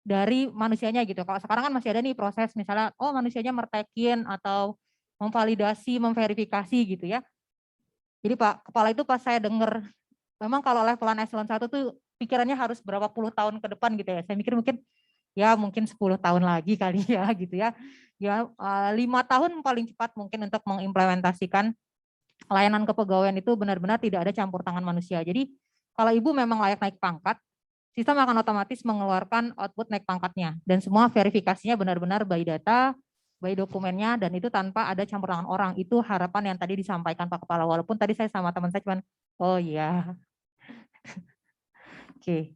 dari manusianya gitu. Kalau sekarang kan masih ada nih proses misalnya, oh manusianya mertekin atau memvalidasi, memverifikasi gitu ya. Jadi Pak Kepala itu pas saya dengar, memang kalau levelan eselon 1 tuh pikirannya harus berapa puluh tahun ke depan gitu ya. Saya mikir mungkin 10 tahun lagi kali ya gitu ya. Ya 5 tahun paling cepat mungkin untuk mengimplementasikan layanan kepegawaian itu benar-benar tidak ada campur tangan manusia. Jadi kalau ibu memang layak naik pangkat, sistem akan otomatis mengeluarkan output naik pangkatnya. Dan semua verifikasinya benar-benar by data, by dokumennya, dan itu tanpa ada campur tangan orang. Itu harapan yang tadi disampaikan Pak Kepala. Walaupun tadi saya sama teman saya cuman, oh iya. Oke.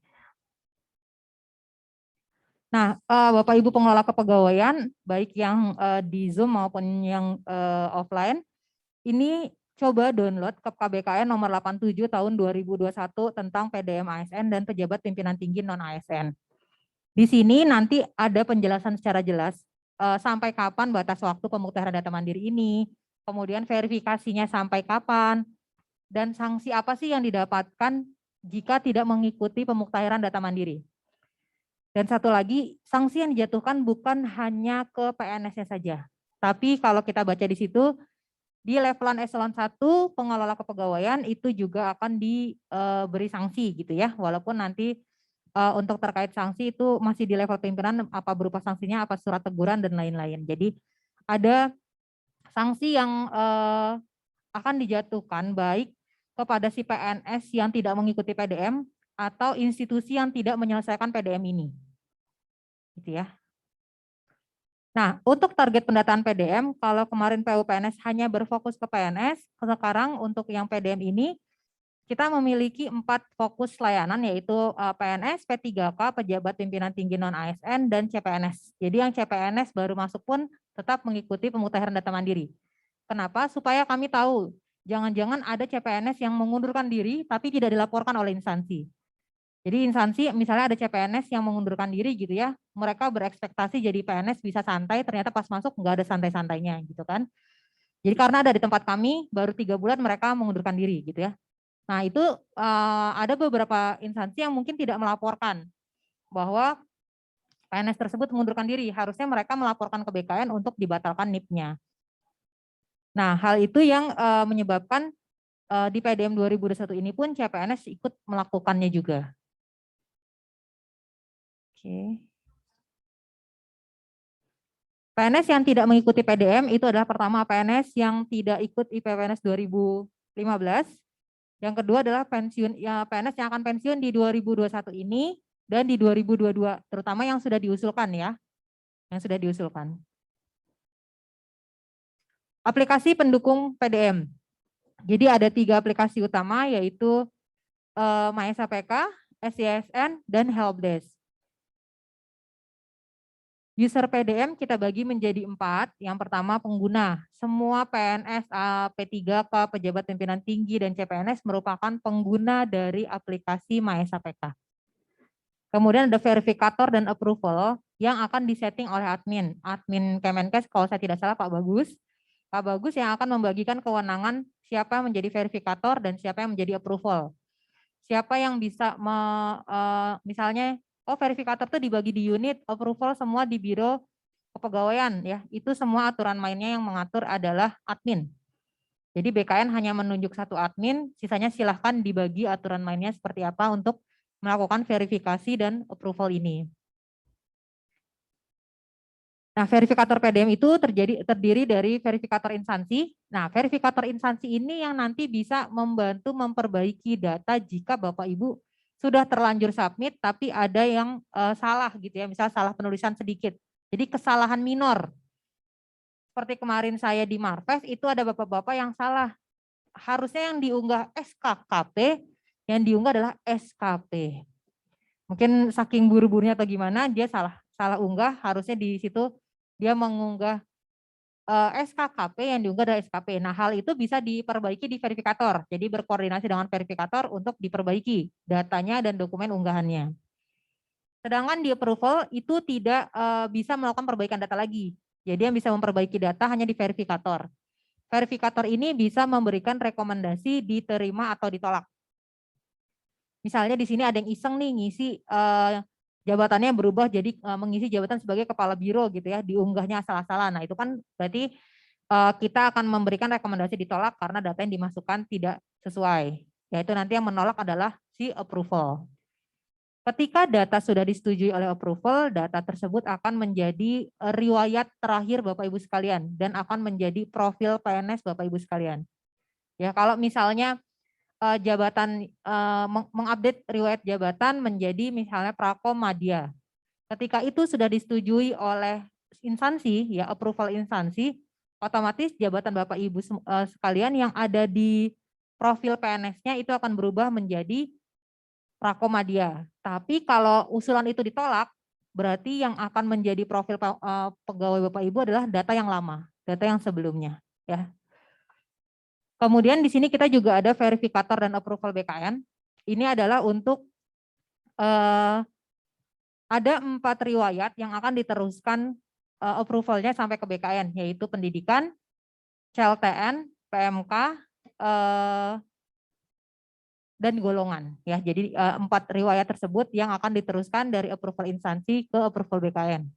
Nah, Bapak Ibu pengelola kepegawaian, baik yang di Zoom maupun yang offline, ini coba download KBKN nomor 87 tahun 2021 tentang PDM ASN dan pejabat pimpinan tinggi non ASN. Di sini nanti ada penjelasan secara jelas sampai kapan batas waktu pemutahiran data mandiri ini, kemudian verifikasinya sampai kapan, dan sanksi apa sih yang didapatkan jika tidak mengikuti pemutahiran data mandiri. Dan satu lagi, sanksi yang dijatuhkan bukan hanya ke PNS-nya saja, tapi kalau kita baca di situ, di levelan eselon 1 pengelola kepegawaian itu juga akan diberi sanksi gitu ya, walaupun nanti untuk terkait sanksi itu masih di level pimpinan, apa berupa sanksinya, apa surat teguran dan lain-lain. Jadi ada sanksi yang akan dijatuhkan baik kepada si PNS yang tidak mengikuti PDM atau institusi yang tidak menyelesaikan PDM ini. Gitu ya. Nah, untuk target pendataan PDM, kalau kemarin PUPNS hanya berfokus ke PNS, sekarang untuk yang PDM ini kita memiliki 4 fokus layanan yaitu PNS, P3K, pejabat pimpinan tinggi non ASN, dan CPNS. Jadi yang CPNS baru masuk pun tetap mengikuti pemutahiran data mandiri. Kenapa? Supaya kami tahu, jangan-jangan ada CPNS yang mengundurkan diri tapi tidak dilaporkan oleh instansi. Jadi instansi misalnya ada CPNS yang mengundurkan diri gitu ya, mereka berekspektasi jadi PNS bisa santai, ternyata pas masuk nggak ada santai-santainya gitu kan. Jadi karena ada di tempat kami, baru 3 bulan mereka mengundurkan diri gitu ya. Nah itu ada beberapa instansi yang mungkin tidak melaporkan bahwa PNS tersebut mengundurkan diri, harusnya mereka melaporkan ke BKN untuk dibatalkan NIP-nya. Nah hal itu yang menyebabkan di PDM 2021 ini pun CPNS ikut melakukannya juga. Oke. PNS yang tidak mengikuti PDM itu adalah pertama PNS yang tidak ikut IPPNS 2015. Yang kedua adalah pensiun ya PNS yang akan pensiun di 2021 ini dan di 2022, terutama yang sudah diusulkan ya. Yang sudah diusulkan. Aplikasi pendukung PDM. Jadi ada 3 aplikasi utama yaitu MySAPK, SYSN, dan Helpdesk. User PDM kita bagi menjadi 4. Yang pertama pengguna. Semua PNS, P3K, pejabat pimpinan tinggi, dan CPNS merupakan pengguna dari aplikasi MySAPK. Kemudian ada verifikator dan approval yang akan disetting oleh admin. Admin Kemenkes kalau saya tidak salah Pak Bagus. Pak Bagus yang akan membagikan kewenangan siapa yang menjadi verifikator dan siapa yang menjadi approval. Siapa yang bisa misalnya verifikator itu dibagi di unit, approval semua di biro kepegawaian ya. Itu semua aturan mainnya yang mengatur adalah admin. Jadi BKN hanya menunjuk satu admin, sisanya silahkan dibagi aturan mainnya seperti apa untuk melakukan verifikasi dan approval ini. Nah, verifikator PDM itu terdiri dari verifikator instansi. Nah, verifikator instansi ini yang nanti bisa membantu memperbaiki data jika Bapak Ibu sudah terlanjur submit tapi ada yang salah gitu ya, misal salah penulisan sedikit. Jadi kesalahan minor. Seperti kemarin saya di Marves itu ada bapak-bapak yang salah. Harusnya yang diunggah SKKP, yang diunggah adalah SKP. Mungkin saking buru-burunya atau gimana dia salah unggah, harusnya di situ dia mengunggah SKKP yang diunggah dari SKP. Nah, hal itu bisa diperbaiki di verifikator. Jadi berkoordinasi dengan verifikator untuk diperbaiki datanya dan dokumen unggahannya. Sedangkan di approval itu tidak bisa melakukan perbaikan data lagi. Jadi yang bisa memperbaiki data hanya di verifikator. Verifikator ini bisa memberikan rekomendasi diterima atau ditolak. Misalnya di sini ada yang iseng nih ngisi jabatannya berubah jadi mengisi jabatan sebagai kepala biro gitu ya, diunggahnya asal-asalan. Nah, itu kan berarti kita akan memberikan rekomendasi ditolak karena data yang dimasukkan tidak sesuai. Yaitu nanti yang menolak adalah si approval. Ketika data sudah disetujui oleh approval, data tersebut akan menjadi riwayat terakhir Bapak Ibu sekalian dan akan menjadi profil PNS Bapak Ibu sekalian. Ya, kalau misalnya jabatan mengupdate riwayat jabatan menjadi misalnya Prakom Madya. Ketika itu sudah disetujui oleh instansi, ya approval instansi, otomatis jabatan Bapak Ibu sekalian yang ada di profil PNS-nya itu akan berubah menjadi Prakomadya. Tapi kalau usulan itu ditolak, berarti yang akan menjadi profil pegawai Bapak Ibu adalah data yang lama, data yang sebelumnya. Ya. Kemudian di sini kita juga ada verifikator dan approval BKN. Ini adalah untuk ada 4 riwayat yang akan diteruskan approvalnya sampai ke BKN, yaitu pendidikan, CLTN, PMK, dan golongan. Ya, jadi 4 riwayat tersebut yang akan diteruskan dari approval instansi ke approval BKN.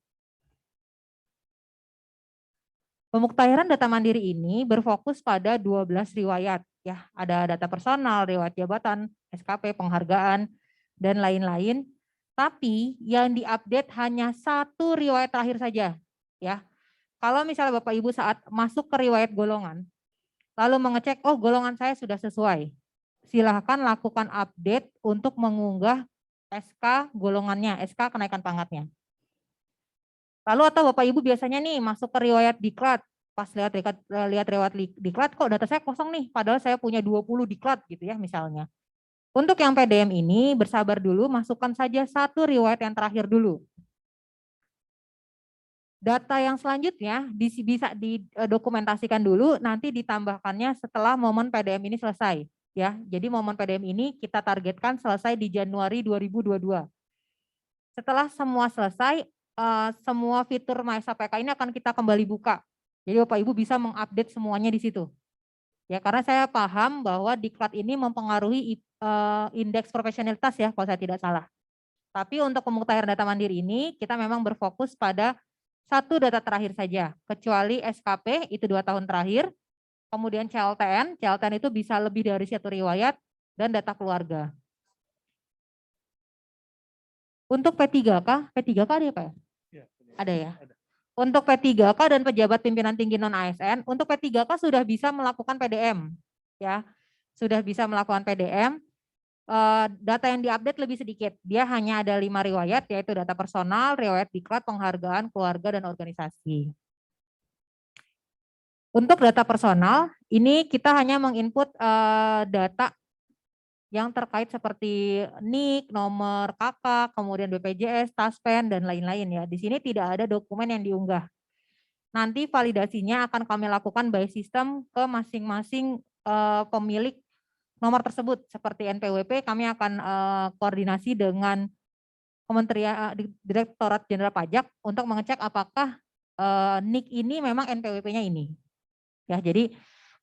Pemuktahiran data mandiri ini berfokus pada 12 riwayat. Ya, ada data personal, riwayat jabatan, SKP, penghargaan, dan lain-lain. Tapi yang diupdate hanya 1 riwayat terakhir saja. Ya, kalau misalnya Bapak Ibu saat masuk ke riwayat golongan, lalu mengecek, oh golongan saya sudah sesuai, silahkan lakukan update untuk mengunggah SK golongannya, SK kenaikan pangkatnya. Lalu atau Bapak Ibu biasanya nih masuk ke riwayat diklat, pas lihat riwayat diklat kok data saya kosong nih, padahal saya punya 20 diklat gitu ya misalnya. Untuk yang PDM ini bersabar dulu, masukkan saja 1 riwayat yang terakhir dulu. Data yang selanjutnya bisa didokumentasikan dulu, nanti ditambahkannya setelah momen PDM ini selesai. Ya, jadi momen PDM ini kita targetkan selesai di Januari 2022. Setelah semua selesai, semua fitur MySAPK ini akan kita kembali buka. Jadi Bapak Ibu bisa mengupdate semuanya di situ. Ya, karena saya paham bahwa diklat ini mempengaruhi indeks profesionalitas ya, kalau saya tidak salah. Tapi untuk pemuktahiran data mandiri ini kita memang berfokus pada 1 data terakhir saja, kecuali SKP itu 2 tahun terakhir, kemudian CLTN itu bisa lebih dari 1 riwayat, dan data keluarga. Untuk P3K ada ya Pak? Ya, ada ya? Ada. Untuk P3K dan pejabat pimpinan tinggi non-ASN, untuk P3K sudah bisa melakukan PDM. Ya, sudah bisa melakukan PDM. Data yang diupdate lebih sedikit. Dia hanya ada 5 riwayat, yaitu data personal, riwayat diklat, penghargaan, keluarga, dan organisasi. Untuk data personal, ini kita hanya menginput data yang terkait seperti NIK, nomor KK, kemudian BPJS, TASPEN, dan lain-lain ya. Di sini tidak ada dokumen yang diunggah. Nanti validasinya akan kami lakukan by system ke masing-masing pemilik nomor tersebut. Seperti NPWP, kami akan koordinasi dengan Kementerian Direktorat Jenderal Pajak untuk mengecek apakah NIK ini memang NPWP-nya ini. Ya, jadi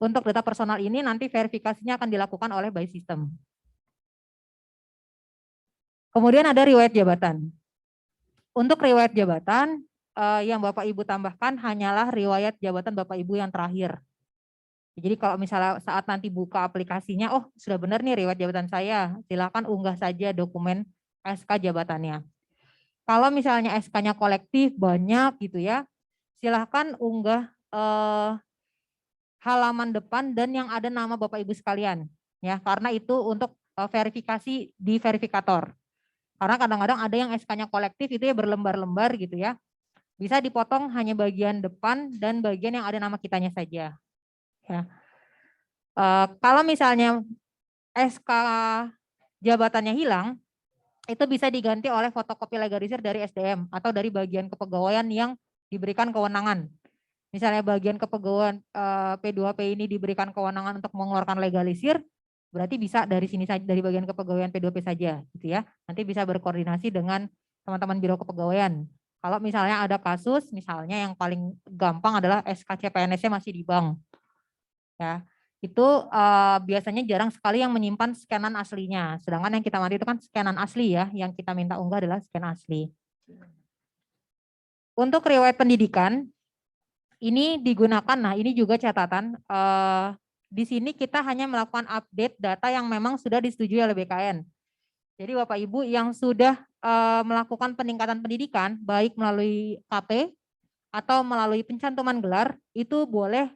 untuk data personal ini nanti verifikasinya akan dilakukan oleh by system. Kemudian ada riwayat jabatan. Untuk riwayat jabatan yang Bapak Ibu tambahkan hanyalah riwayat jabatan Bapak Ibu yang terakhir. Jadi kalau misalnya saat nanti buka aplikasinya, oh sudah benar nih riwayat jabatan saya, silakan unggah saja dokumen SK jabatannya. Kalau misalnya SK-nya kolektif banyak gitu ya, silakan unggah halaman depan dan yang ada nama Bapak Ibu sekalian. Ya, karena itu untuk verifikasi di verifikator. Karena kadang-kadang ada yang SK-nya kolektif itu ya berlembar-lembar gitu ya. Bisa dipotong hanya bagian depan dan bagian yang ada nama kitanya saja. Ya. Kalau misalnya SK jabatannya hilang, itu bisa diganti oleh fotokopi legalisir dari SDM atau dari bagian kepegawaian yang diberikan kewenangan. Misalnya bagian kepegawaian P2P ini diberikan kewenangan untuk mengeluarkan legalisir, berarti bisa dari sini saja, dari bagian kepegawaian P2P saja gitu ya. Nanti bisa berkoordinasi dengan teman-teman biro kepegawaian. Kalau misalnya ada kasus, misalnya yang paling gampang adalah SK CPNS-nya masih di bank. Ya. itu biasanya jarang sekali yang menyimpan scanan aslinya. Sedangkan yang kita mati itu kan scanan asli ya, yang kita minta unggah adalah scan asli. Untuk riwayat pendidikan, ini digunakan, nah ini juga catatan, di sini kita hanya melakukan update data yang memang sudah disetujui oleh BKN. Jadi Bapak Ibu yang sudah melakukan peningkatan pendidikan, baik melalui KP atau melalui pencantuman gelar, itu boleh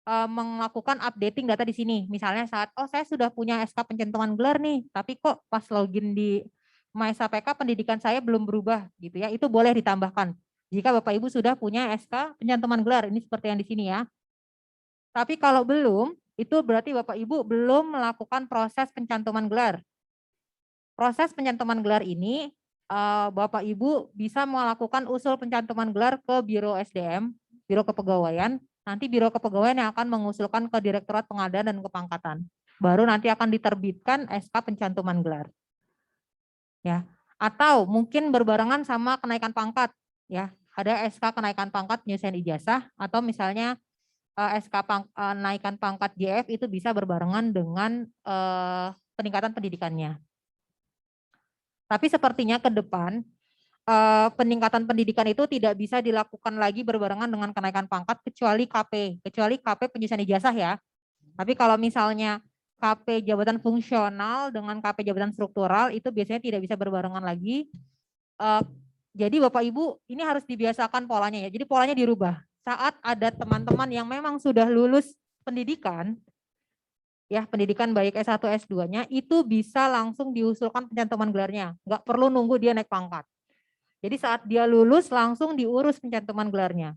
melakukan updating data di sini. Misalnya saat, oh saya sudah punya SK pencantuman gelar nih, tapi kok pas login di MySAPK pendidikan saya belum berubah gitu ya, itu boleh ditambahkan. Jika Bapak Ibu sudah punya SK pencantuman gelar, ini seperti yang di sini ya. Tapi kalau belum, itu berarti Bapak Ibu belum melakukan proses pencantuman gelar. Proses pencantuman gelar ini, Bapak Ibu bisa melakukan usul pencantuman gelar ke Biro SDM, Biro Kepegawaian. Nanti Biro Kepegawaian yang akan mengusulkan ke Direktorat Pengadaan dan Kepangkatan. Baru nanti akan diterbitkan SK pencantuman gelar. Ya. Atau mungkin berbarengan sama kenaikan pangkat, ya. Ada SK kenaikan pangkat penyelesaian ijazah atau misalnya SK naikkan pangkat JF itu bisa berbarengan dengan peningkatan pendidikannya. Tapi sepertinya ke depan peningkatan pendidikan itu tidak bisa dilakukan lagi berbarengan dengan kenaikan pangkat kecuali KP penyelesaian ijazah ya. Tapi kalau misalnya KP jabatan fungsional dengan KP jabatan struktural itu biasanya tidak bisa berbarengan lagi. Jadi Bapak Ibu ini harus dibiasakan polanya ya. Jadi polanya dirubah. Saat ada teman-teman yang memang sudah lulus pendidikan, ya pendidikan baik S1 S2-nya itu bisa langsung diusulkan pencantuman gelarnya. Nggak perlu nunggu dia naik pangkat. Jadi saat dia lulus langsung diurus pencantuman gelarnya.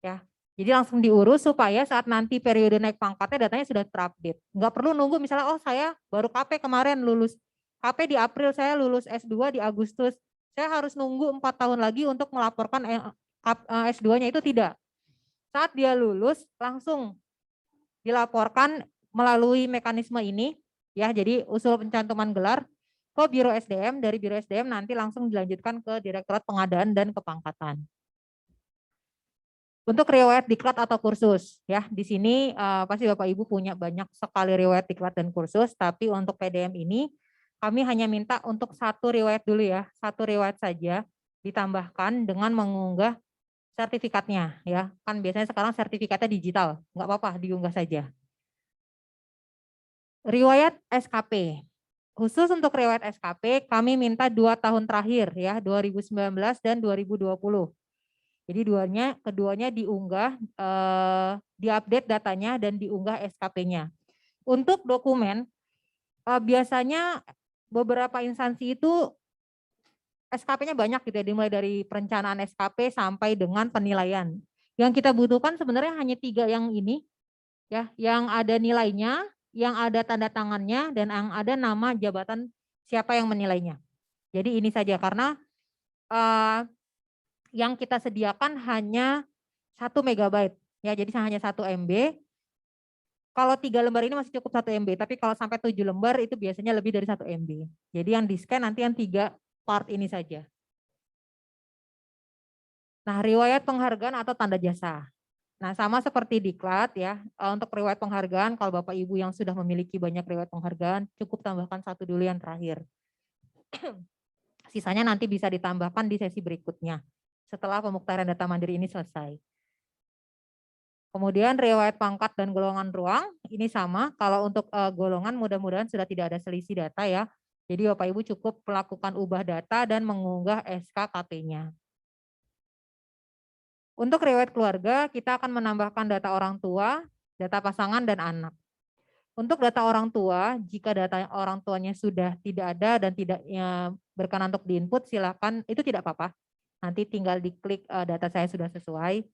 Ya. Jadi langsung diurus supaya saat nanti periode naik pangkatnya datanya sudah terupdate. Nggak perlu nunggu misalnya oh saya baru KP kemarin lulus. KP di April, saya lulus S2 di Agustus. Saya harus nunggu 4 tahun lagi untuk melaporkan S2-nya, itu tidak. Saat dia lulus langsung dilaporkan melalui mekanisme ini ya. Jadi usul pencantuman gelar ke Biro SDM, dari Biro SDM nanti langsung dilanjutkan ke Direktorat Pengadaan dan Kepangkatan. Untuk riwayat diklat atau kursus ya, di sini pasti Bapak Ibu punya banyak sekali riwayat diklat dan kursus, tapi untuk PDM ini kami hanya minta untuk satu riwayat dulu ya, satu riwayat saja ditambahkan dengan mengunggah sertifikatnya ya. Kan biasanya sekarang sertifikatnya digital, nggak apa-apa diunggah saja. Riwayat SKP. Khusus untuk riwayat SKP kami minta 2 tahun terakhir ya, 2019 dan 2020. Jadi keduanya diunggah, diupdate datanya dan diunggah SKP-nya. Untuk dokumen, biasanya beberapa instansi itu SKP-nya banyak gitu ya, dimulai dari perencanaan SKP sampai dengan penilaian. Yang kita butuhkan sebenarnya hanya 3 yang ini, ya, yang ada nilainya, yang ada tanda tangannya, dan yang ada nama jabatan siapa yang menilainya. Jadi ini saja karena yang kita sediakan hanya 1 MB ya, jadi hanya 1 MB. Kalau 3 lembar ini masih cukup 1 MB, tapi kalau sampai 7 lembar itu biasanya lebih dari 1 MB. Jadi yang di-scan nanti yang 3 part ini saja. Nah, riwayat penghargaan atau tanda jasa. Nah, sama seperti diklat ya, untuk riwayat penghargaan kalau Bapak Ibu yang sudah memiliki banyak riwayat penghargaan, cukup tambahkan 1 dulu yang terakhir. Sisanya nanti bisa ditambahkan di sesi berikutnya setelah pemuktaran data mandiri ini selesai. Kemudian riwayat pangkat dan golongan ruang ini sama. Kalau untuk golongan mudah-mudahan sudah tidak ada selisih data ya. Jadi Bapak Ibu cukup melakukan ubah data dan mengunggah SKKP-nya. Untuk riwayat keluarga kita akan menambahkan data orang tua, data pasangan dan anak. Untuk data orang tua, jika data orang tuanya sudah tidak ada dan tidak berkenan untuk diinput, silakan, itu tidak apa-apa. Nanti tinggal diklik data saya sudah sesuai.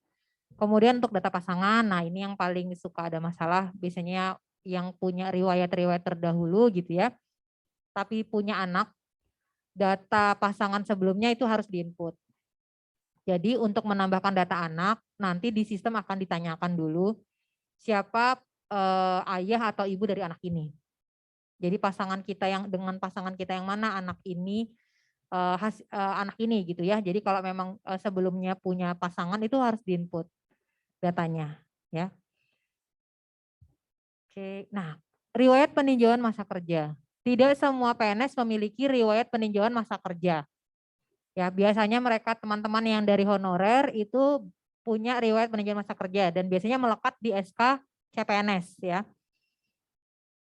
Kemudian untuk data pasangan, nah ini yang paling suka ada masalah, biasanya yang punya riwayat-riwayat terdahulu gitu ya, tapi punya anak, data pasangan sebelumnya itu harus diinput. Jadi untuk menambahkan data anak, nanti di sistem akan ditanyakan dulu siapa ayah atau ibu dari anak ini. Jadi pasangan kita yang dengan pasangan kita yang mana anak ini anak ini gitu ya. Jadi kalau memang sebelumnya punya pasangan itu harus diinput datanya ya. Oke, nah riwayat peninjauan masa kerja. Tidak semua PNS memiliki riwayat peninjauan masa kerja. Ya, biasanya mereka teman-teman yang dari honorer itu punya riwayat peninjauan masa kerja dan biasanya melekat di SK CPNS ya.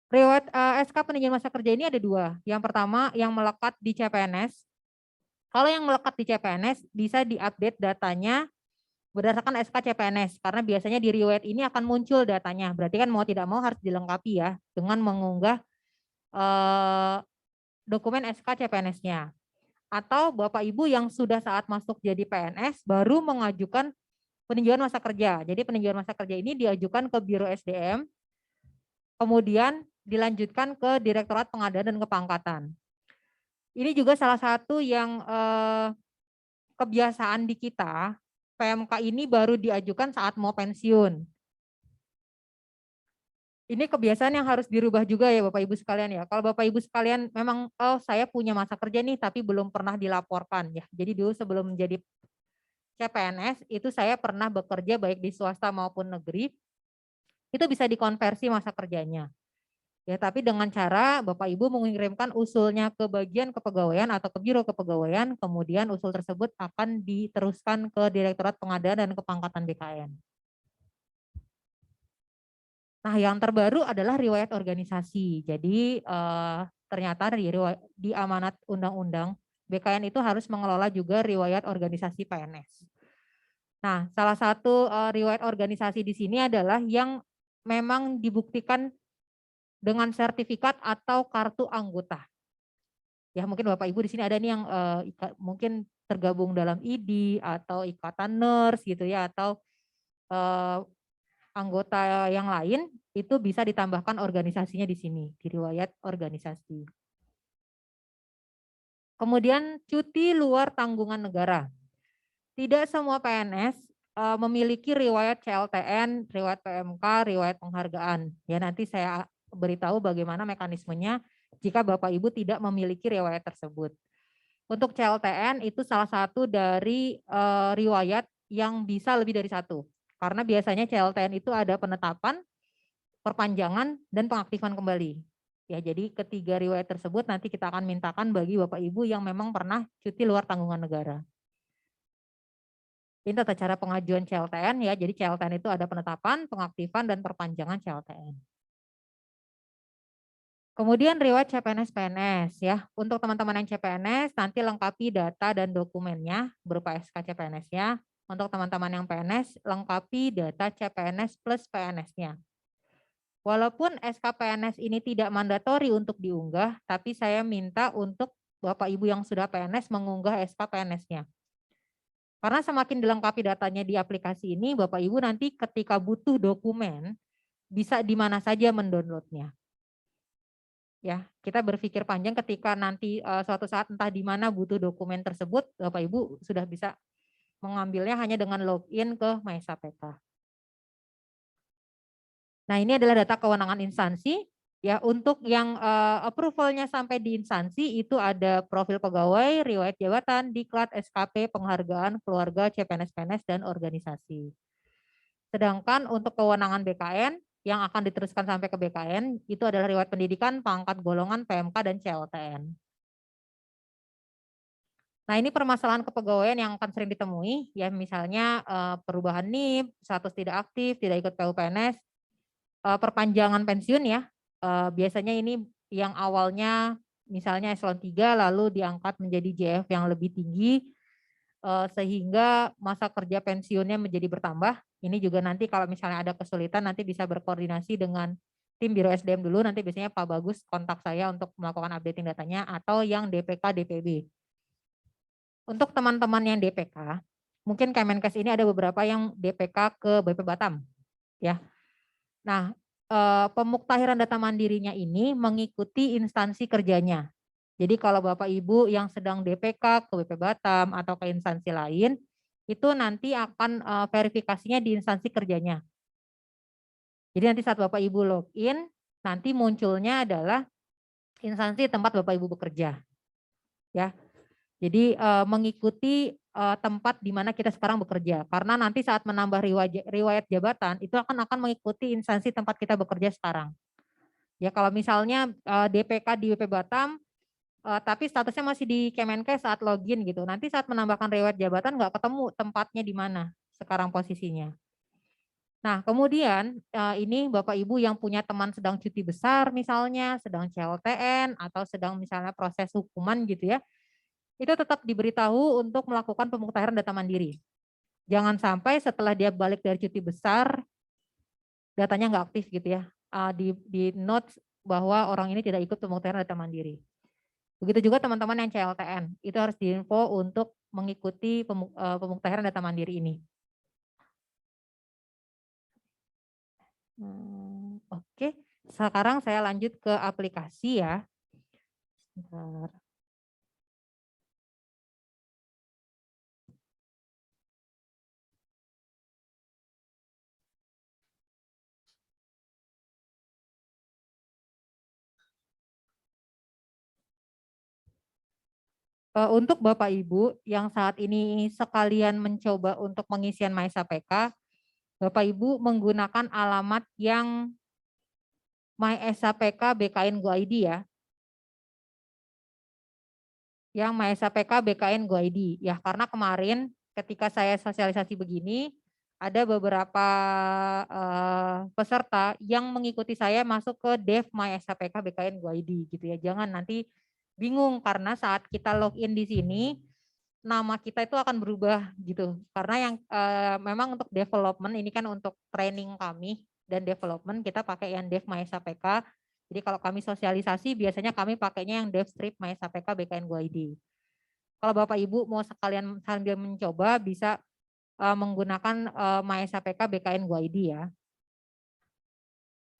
Riwayat SK peninjauan masa kerja ini ada dua. Yang pertama yang melekat di CPNS. Kalau yang melekat di CPNS bisa diupdate datanya berdasarkan SK CPNS karena biasanya di riwayat ini akan muncul datanya. Berarti kan mau tidak mau harus dilengkapi ya dengan mengunggah dokumen SK CPNS-nya. Atau Bapak Ibu yang sudah saat masuk jadi PNS baru mengajukan peninjauan masa kerja. Jadi peninjauan masa kerja ini diajukan ke Biro SDM, kemudian dilanjutkan ke Direktorat Pengadaan dan Kepangkatan. Ini juga salah satu yang kebiasaan di kita, PMK ini baru diajukan saat mau pensiun. Ini kebiasaan yang harus dirubah juga ya Bapak Ibu sekalian ya. Kalau Bapak Ibu sekalian memang saya punya masa kerja nih tapi belum pernah dilaporkan ya. Jadi dulu sebelum menjadi CPNS itu saya pernah bekerja baik di swasta maupun negeri. Itu bisa dikonversi masa kerjanya. Ya, tapi dengan cara Bapak Ibu mengirimkan usulnya ke bagian kepegawaian atau ke Biro Kepegawaian, kemudian usul tersebut akan diteruskan ke Direktorat Pengadaan dan Kepangkatan BKN. Nah, yang terbaru adalah riwayat organisasi. Jadi ternyata di amanat undang-undang BKN itu harus mengelola juga riwayat organisasi PNS. Nah, salah satu riwayat organisasi di sini adalah yang memang dibuktikan dengan sertifikat atau kartu anggota. Ya, mungkin Bapak Ibu di sini ada nih yang mungkin tergabung dalam ID atau ikatan nurse gitu ya, atau anggota yang lain itu bisa ditambahkan organisasinya di sini, di riwayat organisasi. Kemudian cuti luar tanggungan negara. Tidak semua PNS memiliki riwayat CLTN, riwayat PMK, riwayat penghargaan. Ya, nanti saya beritahu bagaimana mekanismenya jika Bapak Ibu tidak memiliki riwayat tersebut. Untuk CLTN itu salah satu dari riwayat yang bisa lebih dari satu. Karena biasanya CLTN itu ada penetapan, perpanjangan, dan pengaktifan kembali. Ya, jadi ketiga riwayat tersebut nanti kita akan mintakan bagi Bapak Ibu yang memang pernah cuti luar tanggungan negara. Ini tata cara pengajuan CLTN ya. Jadi CLTN itu ada penetapan, pengaktifan, dan perpanjangan CLTN. Kemudian riwayat CPNS PNS ya. Untuk teman-teman yang CPNS nanti lengkapi data dan dokumennya berupa SK CPNS-nya. Untuk teman-teman yang PNS lengkapi data CPNS plus PNS-nya. Walaupun SK PNS ini tidak mandatori untuk diunggah, tapi saya minta untuk Bapak Ibu yang sudah PNS mengunggah SK PNS-nya. Karena semakin dilengkapi datanya di aplikasi ini, Bapak Ibu nanti ketika butuh dokumen bisa di mana saja mendownloadnya. Ya, kita berpikir panjang ketika nanti suatu saat entah di mana butuh dokumen tersebut, Bapak Ibu sudah bisa mengambilnya hanya dengan login ke MySAPK. Nah, ini adalah data kewenangan instansi. Ya, untuk yang approvalnya sampai di instansi itu ada profil pegawai, riwayat jabatan, diklat, SKP, penghargaan, keluarga, CPNS, PNS, dan organisasi. Sedangkan untuk kewenangan BKN yang akan diteruskan sampai ke BKN itu adalah riwayat pendidikan, pangkat golongan, PMK, dan CLTN. Nah, ini permasalahan kepegawaian yang akan sering ditemui, ya misalnya perubahan NIP, status tidak aktif, tidak ikut PUPNS, perpanjangan pensiun ya, biasanya ini yang awalnya misalnya eselon 3 lalu diangkat menjadi JF yang lebih tinggi, sehingga masa kerja pensiunnya menjadi bertambah. Ini juga nanti kalau misalnya ada kesulitan nanti bisa berkoordinasi dengan tim Biro SDM dulu, nanti biasanya Pak Bagus kontak saya untuk melakukan updating datanya atau yang DPK DPB. Untuk teman-teman yang DPK, mungkin Kemenkes ini ada beberapa yang DPK ke BP Batam, ya. Nah, pemuktahiran data mandirinya ini mengikuti instansi kerjanya. Jadi kalau Bapak Ibu yang sedang DPK ke BP Batam atau ke instansi lain, itu nanti akan verifikasinya di instansi kerjanya. Jadi nanti saat Bapak Ibu login, nanti munculnya adalah instansi tempat Bapak Ibu bekerja. Ya. Jadi mengikuti tempat di mana kita sekarang bekerja. Karena nanti saat menambah riwayat jabatan itu akan mengikuti instansi tempat kita bekerja sekarang. Ya kalau misalnya DPK di WP Batam, tapi statusnya masih di Kemenkes saat login gitu. Nanti saat menambahkan riwayat jabatan nggak ketemu tempatnya di mana sekarang posisinya. Nah kemudian ini Bapak Ibu yang punya teman sedang cuti besar misalnya, sedang CLTN atau sedang misalnya proses hukuman gitu ya, itu tetap diberitahu untuk melakukan pemuktahiran data mandiri. Jangan sampai setelah dia balik dari cuti besar, datanya nggak aktif gitu ya. Di notes bahwa orang ini tidak ikut pemuktahiran data mandiri. Begitu juga teman-teman yang CLTN, itu harus diinfo untuk mengikuti pemuktahiran data mandiri ini. Oke, sekarang saya lanjut ke aplikasi ya. Sebentar. Untuk Bapak Ibu yang saat ini sekalian mencoba untuk pengisian MySAPK, Bapak Ibu menggunakan alamat yang MySAPK BKN Go ID ya. Yang MySAPK BKN Go ID ya, karena kemarin ketika saya sosialisasi begini ada beberapa peserta yang mengikuti saya masuk ke Dev MySAPK BKN Go ID gitu ya. Jangan nanti bingung karena saat kita login di sini nama kita itu akan berubah gitu. Karena yang memang untuk development ini kan untuk training kami dan development kita pakai yang Dev MySAPK. Jadi kalau kami sosialisasi biasanya kami pakainya yang Dev Strip MySAPK BKN Go ID. Kalau Bapak Ibu mau sekalian sambil mencoba bisa menggunakan MySAPK BKN Go ID ya.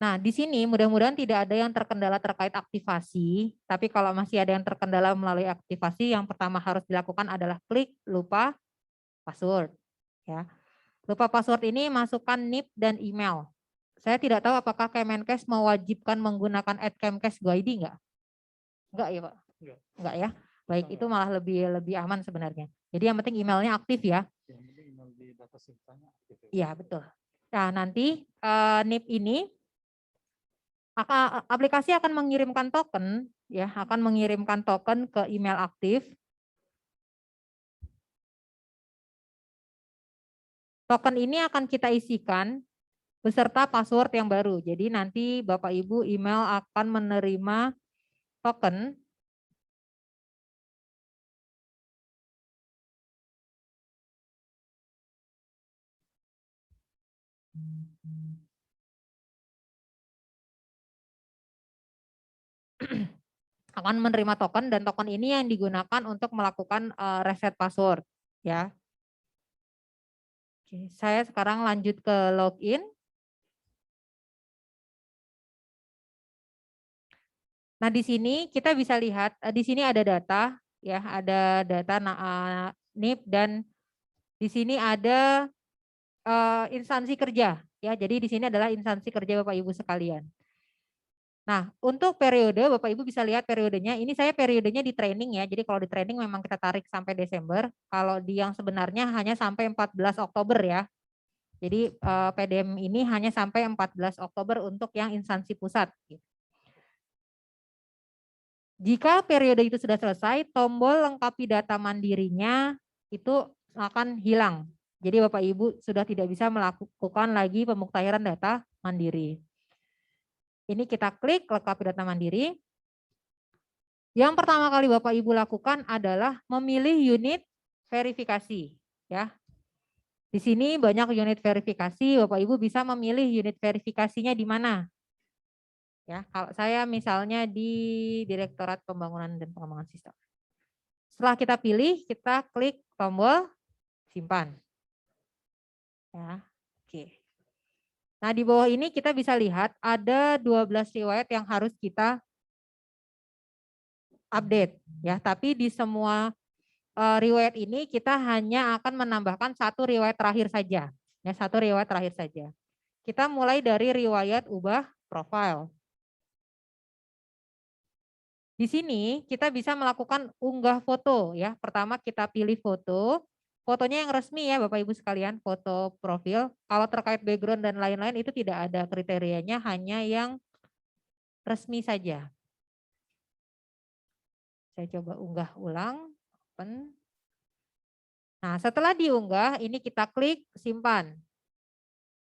Nah, di sini mudah-mudahan tidak ada yang terkendala terkait aktivasi, tapi kalau masih ada yang terkendala melalui aktivasi, yang pertama harus dilakukan adalah klik lupa password. Ya. Lupa password ini masukkan NIP dan email. Saya tidak tahu apakah Kemenkes mewajibkan menggunakan @kemkes.go.id enggak? Enggak ya, Pak? Enggak ya. Baik, itu malah lebih aman sebenarnya. Jadi yang penting emailnya aktif ya. Yang penting email di data center-nya aktif. Iya, betul. Nah, nanti NIP ini aplikasi akan mengirimkan token ya, akan mengirimkan token ke email aktif. Token ini akan kita isikan beserta password yang baru. Jadi nanti Bapak Ibu email akan menerima token akan menerima token dan token ini yang digunakan untuk melakukan reset password ya. Oke, saya sekarang lanjut ke login. Nah, di sini kita bisa lihat di sini ada data ya, ada data NIP dan di sini ada instansi kerja ya. Jadi di sini adalah instansi kerja Bapak Ibu sekalian. Nah, untuk periode Bapak Ibu bisa lihat periodenya. Ini saya periodenya di training ya. Jadi kalau di training memang kita tarik sampai Desember. Kalau di yang sebenarnya hanya sampai 14 Oktober ya. Jadi PDM ini hanya sampai 14 Oktober untuk yang instansi pusat. Jika periode itu sudah selesai, tombol lengkapi data mandirinya itu akan hilang. Jadi Bapak Ibu sudah tidak bisa melakukan lagi pemuktahiran data mandiri. Ini kita klik lengkapi data mandiri. Yang pertama kali Bapak Ibu lakukan adalah memilih unit verifikasi. Ya. Di sini banyak unit verifikasi, Bapak Ibu bisa memilih unit verifikasinya di mana. Ya, kalau saya misalnya di Direktorat Pembangunan dan Pengembangan Sistem. Setelah kita pilih, kita klik tombol simpan. Ya, oke. Nah, di bawah ini kita bisa lihat ada 12 riwayat yang harus kita update ya, tapi di semua riwayat ini kita hanya akan menambahkan satu riwayat terakhir saja. Ya, satu riwayat terakhir saja. Kita mulai dari riwayat ubah profil. Di sini kita bisa melakukan unggah foto ya. Pertama kita pilih foto, fotonya yang resmi ya Bapak Ibu sekalian, foto profil. Kalau terkait background dan lain-lain itu tidak ada kriterianya, hanya yang resmi saja. Saya coba unggah ulang, open. Nah, setelah diunggah, ini kita klik simpan.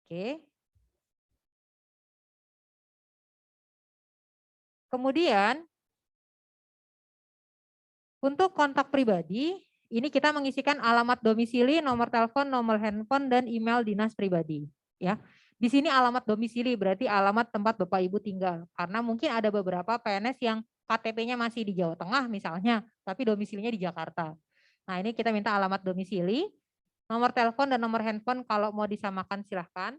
Oke. Kemudian, untuk kontak pribadi, ini kita mengisikan alamat domisili, nomor telepon, nomor handphone, dan email dinas pribadi. Ya, di sini alamat domisili berarti alamat tempat Bapak Ibu tinggal. Karena mungkin ada beberapa PNS yang KTP-nya masih di Jawa Tengah misalnya, tapi domisilinya di Jakarta. Nah, ini kita minta alamat domisili, nomor telepon dan nomor handphone kalau mau disamakan silahkan.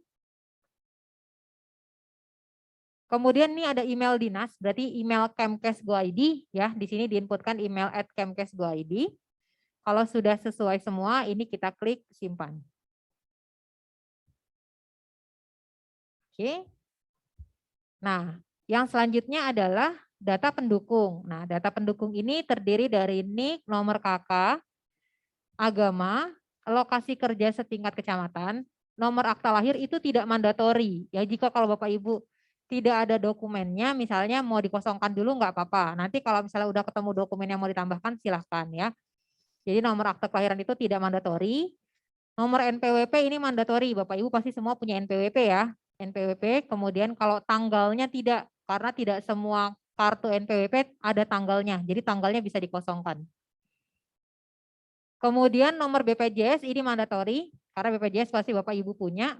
Kemudian ini ada email dinas, berarti email Kemkes.go.id ya. Di sini diinputkan email @kemkes.go.id. Kalau sudah sesuai semua, ini kita klik simpan. Oke. Nah, yang selanjutnya adalah data pendukung. Nah, data pendukung ini terdiri dari NIK, nomor KK, agama, lokasi kerja setingkat kecamatan, nomor akta lahir itu tidak mandatori. Ya, jika kalau Bapak Ibu tidak ada dokumennya, misalnya mau dikosongkan dulu nggak apa-apa. Nanti kalau misalnya udah ketemu dokumen yang mau ditambahkan, silahkan ya. Jadi nomor akta kelahiran itu tidak mandatori. Nomor NPWP ini mandatori. Bapak Ibu pasti semua punya NPWP ya. NPWP, kemudian kalau tanggalnya tidak, karena tidak semua kartu NPWP ada tanggalnya. Jadi tanggalnya bisa dikosongkan. Kemudian nomor BPJS ini mandatori, karena BPJS pasti Bapak Ibu punya.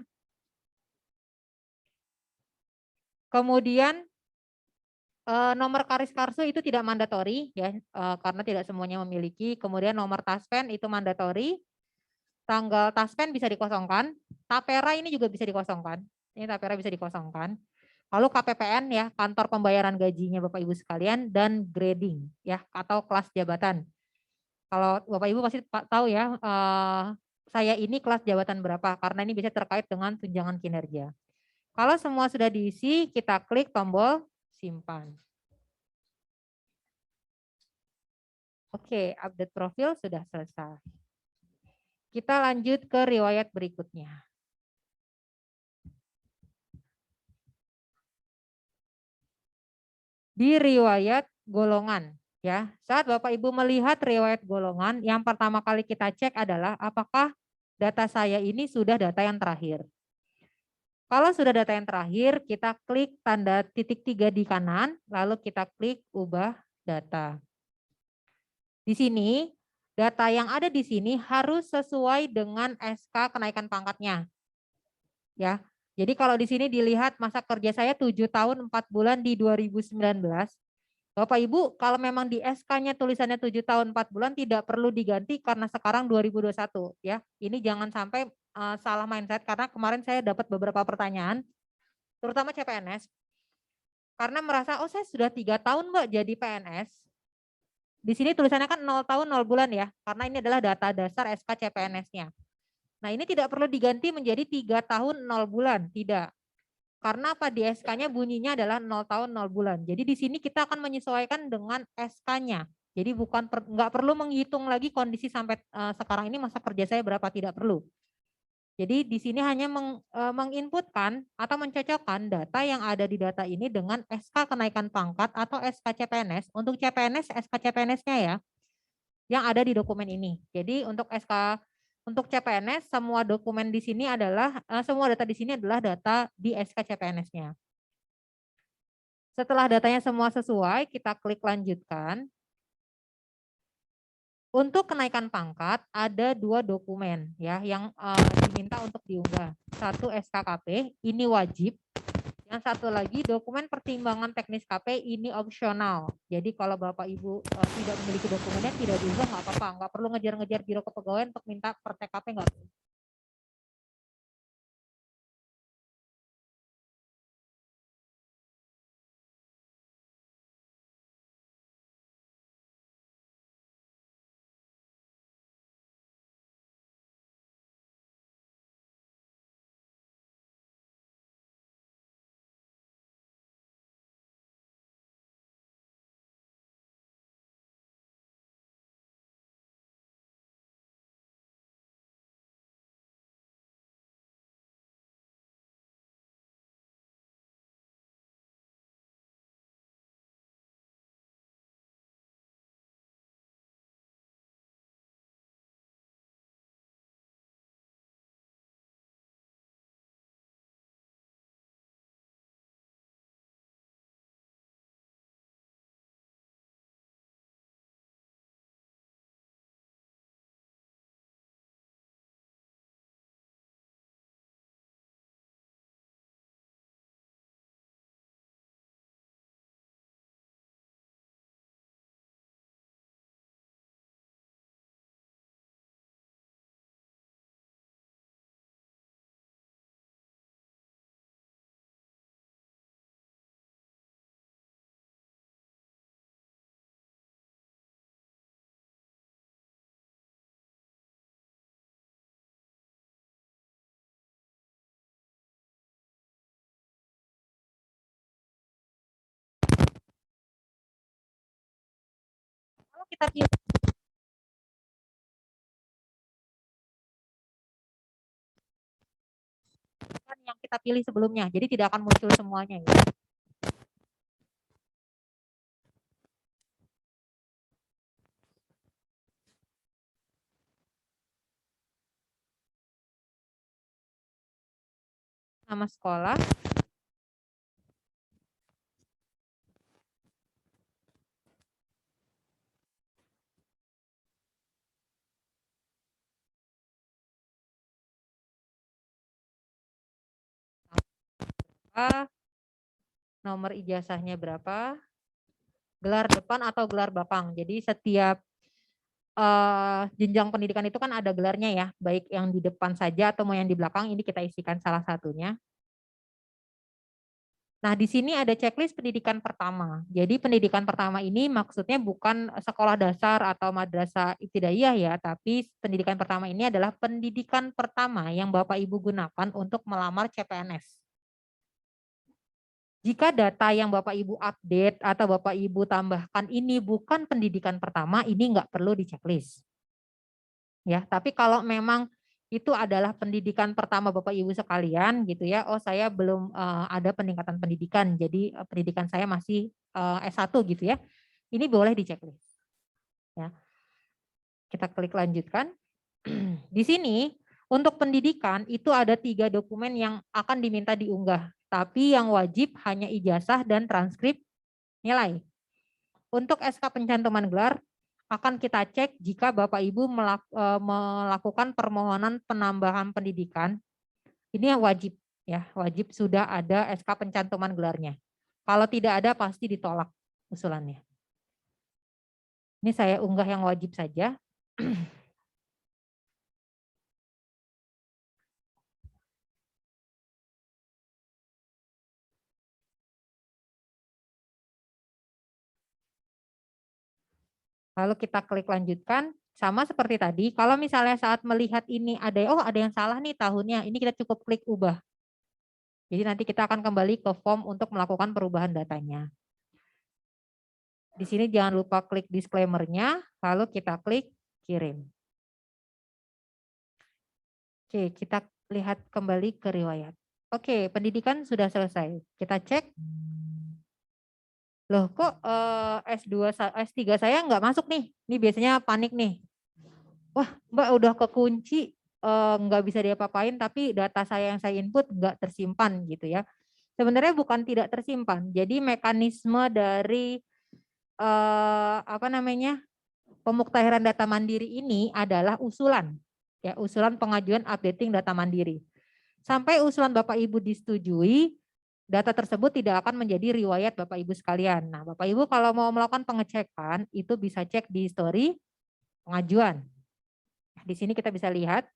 Kemudian nomor Karis Karsu itu tidak mandatori ya, karena tidak semuanya memiliki. Kemudian nomor Taspen itu mandatori. Tanggal Taspen bisa dikosongkan. Tapera ini juga bisa dikosongkan. Ini Tapera bisa dikosongkan. Lalu KPPN ya, kantor pembayaran gajinya Bapak Ibu sekalian, dan grading ya, atau kelas jabatan. Kalau Bapak Ibu pasti tahu ya, saya ini kelas jabatan berapa, karena ini bisa terkait dengan tunjangan kinerja. Kalau semua sudah diisi, kita klik tombol simpan. Oke, update profil sudah selesai. Kita lanjut ke riwayat berikutnya. Di riwayat golongan ya. Saat Bapak Ibu melihat riwayat golongan, yang pertama kali kita cek adalah apakah data saya ini sudah data yang terakhir. Kalau sudah data yang terakhir, kita klik tanda titik 3 di kanan, lalu kita klik ubah data. Di sini, data yang ada di sini harus sesuai dengan SK kenaikan pangkatnya. Ya. Jadi kalau di sini dilihat masa kerja saya 7 tahun 4 bulan di 2019, Bapak Ibu, kalau memang di SK-nya tulisannya 7 tahun 4 bulan tidak perlu diganti karena sekarang 2021 ya. Ini jangan sampai salah mindset, karena kemarin saya dapat beberapa pertanyaan terutama CPNS karena merasa oh saya sudah 3 tahun Mbak jadi PNS. Di sini tulisannya kan 0 tahun 0 bulan ya, karena ini adalah data dasar SK CPNS-nya. Nah, ini tidak perlu diganti menjadi 3 tahun 0 bulan, tidak. Karena apa, di SK-nya bunyinya adalah 0 tahun 0 bulan. Jadi di sini kita akan menyesuaikan dengan SK-nya. Jadi bukan nggak perlu menghitung lagi kondisi sampai sekarang ini masa kerja saya berapa, tidak perlu. Jadi di sini hanya menginputkan atau mencocokkan data yang ada di data ini dengan SK kenaikan pangkat atau SK CPNS. Untuk CPNS, SK CPNS-nya ya, yang ada di dokumen ini. Jadi untuk SK untuk CPNS semua dokumen di sini adalah semua data di sini adalah data di SK CPNS-nya. Setelah datanya semua sesuai, kita klik lanjutkan. Untuk kenaikan pangkat ada 2 dokumen ya yang diminta untuk diunggah. Satu SKKP, ini wajib. Yang satu lagi dokumen pertimbangan teknis KP, ini opsional. Jadi kalau Bapak Ibu tidak memiliki dokumennya tidak diunggah nggak apa-apa, nggak perlu ngejar-ngejar biro kepegawaian untuk minta per TKP, nggak perlu. kita pilih yang kita pilih sebelumnya, jadi tidak akan muncul semuanya ya. Nama sekolah, nomor ijazahnya berapa, gelar depan atau gelar belakang. Jadi setiap jenjang pendidikan itu kan ada gelarnya ya, baik yang di depan saja atau mau yang di belakang, ini kita isikan salah satunya. Nah, di sini ada checklist pendidikan pertama. Jadi pendidikan pertama ini maksudnya bukan sekolah dasar atau madrasah ibtidaiyah ya, tapi pendidikan pertama ini adalah pendidikan pertama yang Bapak Ibu gunakan untuk melamar CPNS. Jika data yang Bapak Ibu update atau Bapak Ibu tambahkan ini bukan pendidikan pertama, ini nggak perlu di checklist. Ya, tapi kalau memang itu adalah pendidikan pertama Bapak Ibu sekalian gitu ya. Oh, saya belum ada peningkatan pendidikan. Jadi pendidikan saya masih S1 gitu ya. Ini boleh di checklist. Ya. Kita klik lanjutkan. Di sini untuk pendidikan itu ada 3 dokumen yang akan diminta diunggah. Tapi yang wajib hanya ijazah dan transkrip nilai. Untuk SK pencantuman gelar akan kita cek jika Bapak Ibu melakukan permohonan penambahan pendidikan. Ini yang wajib ya, wajib sudah ada SK pencantuman gelarnya. Kalau tidak ada pasti ditolak usulannya. Ini saya unggah yang wajib saja. Lalu kita klik lanjutkan. Sama seperti tadi, kalau misalnya saat melihat ini ada, oh ada yang salah nih tahunnya, ini kita cukup klik ubah. Jadi nanti kita akan kembali ke form untuk melakukan perubahan datanya. Di sini jangan lupa klik disclaimer-nya, lalu kita klik kirim. Oke, kita lihat kembali ke riwayat. Oke, pendidikan sudah selesai. Kita cek. Loh kok S2, S3 saya nggak masuk nih. Ini biasanya panik nih. Wah Mbak udah kekunci, nggak bisa diapa-apain, tapi data saya yang saya input nggak tersimpan gitu ya. Sebenarnya bukan tidak tersimpan. Jadi mekanisme dari pemuktahiran data mandiri ini adalah usulan. Ya, usulan pengajuan updating data mandiri. Sampai usulan Bapak Ibu disetujui, data tersebut tidak akan menjadi riwayat Bapak Ibu sekalian. Nah, Bapak Ibu kalau mau melakukan pengecekan, itu bisa cek di history pengajuan. Di sini kita bisa lihat,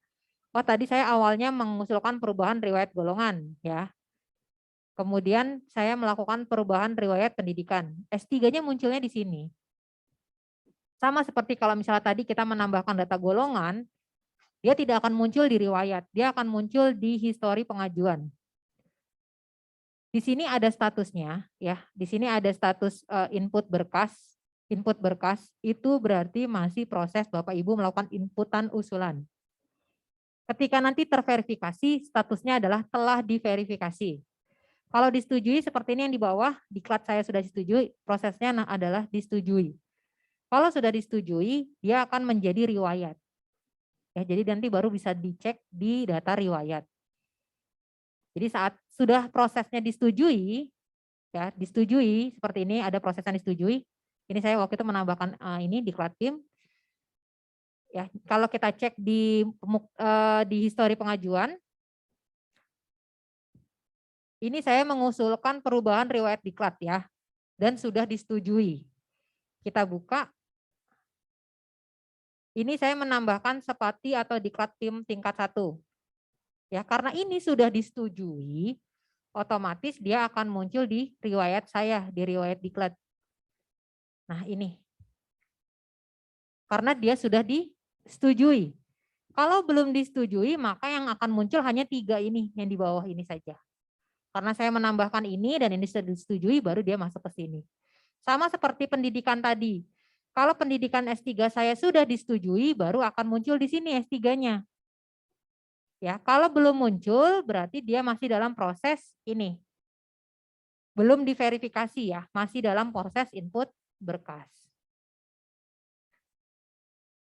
oh tadi saya awalnya mengusulkan perubahan riwayat golongan, ya. Kemudian saya melakukan perubahan riwayat pendidikan. S3-nya munculnya di sini. Sama seperti kalau misalnya tadi kita menambahkan data golongan, dia tidak akan muncul di riwayat, dia akan muncul di histori pengajuan. Di sini ada statusnya, ya. Di sini ada status input berkas. Input berkas itu berarti masih proses Bapak Ibu melakukan inputan usulan. Ketika nanti terverifikasi, statusnya adalah telah diverifikasi. Kalau disetujui seperti ini yang di bawah, diklat saya sudah disetujui, prosesnya adalah disetujui. Kalau sudah disetujui, dia akan menjadi riwayat. Ya, jadi nanti baru bisa dicek di data riwayat. Jadi saat sudah prosesnya disetujui, ya disetujui seperti ini, ada prosesnya disetujui. Ini saya waktu itu menambahkan ini di Klatim. Ya, kalau kita cek di histori pengajuan, ini saya mengusulkan perubahan riwayat diklat ya, dan sudah disetujui. Kita buka. Ini saya menambahkan sepati atau diklat tim tingkat 1. Ya, karena ini sudah disetujui, otomatis dia akan muncul di riwayat saya, di riwayat diklat. Nah, ini. Karena dia sudah disetujui. Kalau belum disetujui, maka yang akan muncul hanya 3 ini, yang di bawah ini saja. Karena saya menambahkan ini dan ini sudah disetujui, baru dia masuk ke sini. Sama seperti pendidikan tadi. Kalau pendidikan S3 saya sudah disetujui, baru akan muncul di sini S3-nya. Ya, kalau belum muncul, berarti dia masih dalam proses ini. Belum diverifikasi ya, masih dalam proses input berkas.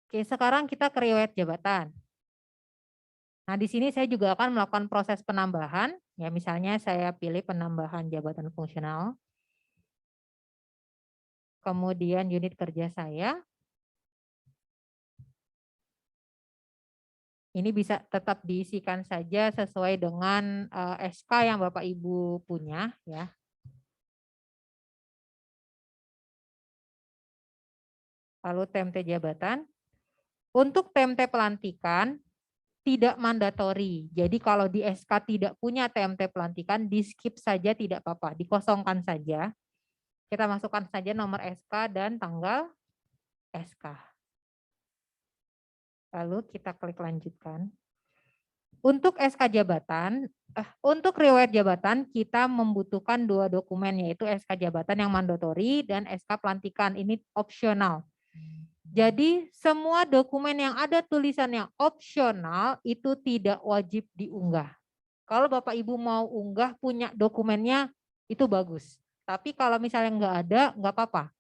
Oke, sekarang kita ke riwayat jabatan. Nah, di sini saya juga akan melakukan proses penambahan. Ya, misalnya saya pilih penambahan jabatan fungsional. Kemudian unit kerja saya. Ini bisa tetap diisikan saja sesuai dengan SK yang Bapak Ibu punya ya. Lalu TMT jabatan. Untuk TMT pelantikan tidak mandatori. Jadi kalau di SK tidak punya TMT pelantikan, di skip saja tidak apa-apa, dikosongkan saja. Kita masukkan saja nomor SK dan tanggal SK. Lalu kita klik lanjutkan. Untuk SK jabatan, untuk riwayat jabatan kita membutuhkan 2 dokumen, yaitu SK jabatan yang mandatori dan SK pelantikan, ini opsional. Jadi semua dokumen yang ada tulisan yang opsional itu tidak wajib diunggah. Kalau Bapak Ibu mau unggah punya dokumennya itu bagus. Tapi kalau misalnya nggak ada, nggak apa-apa.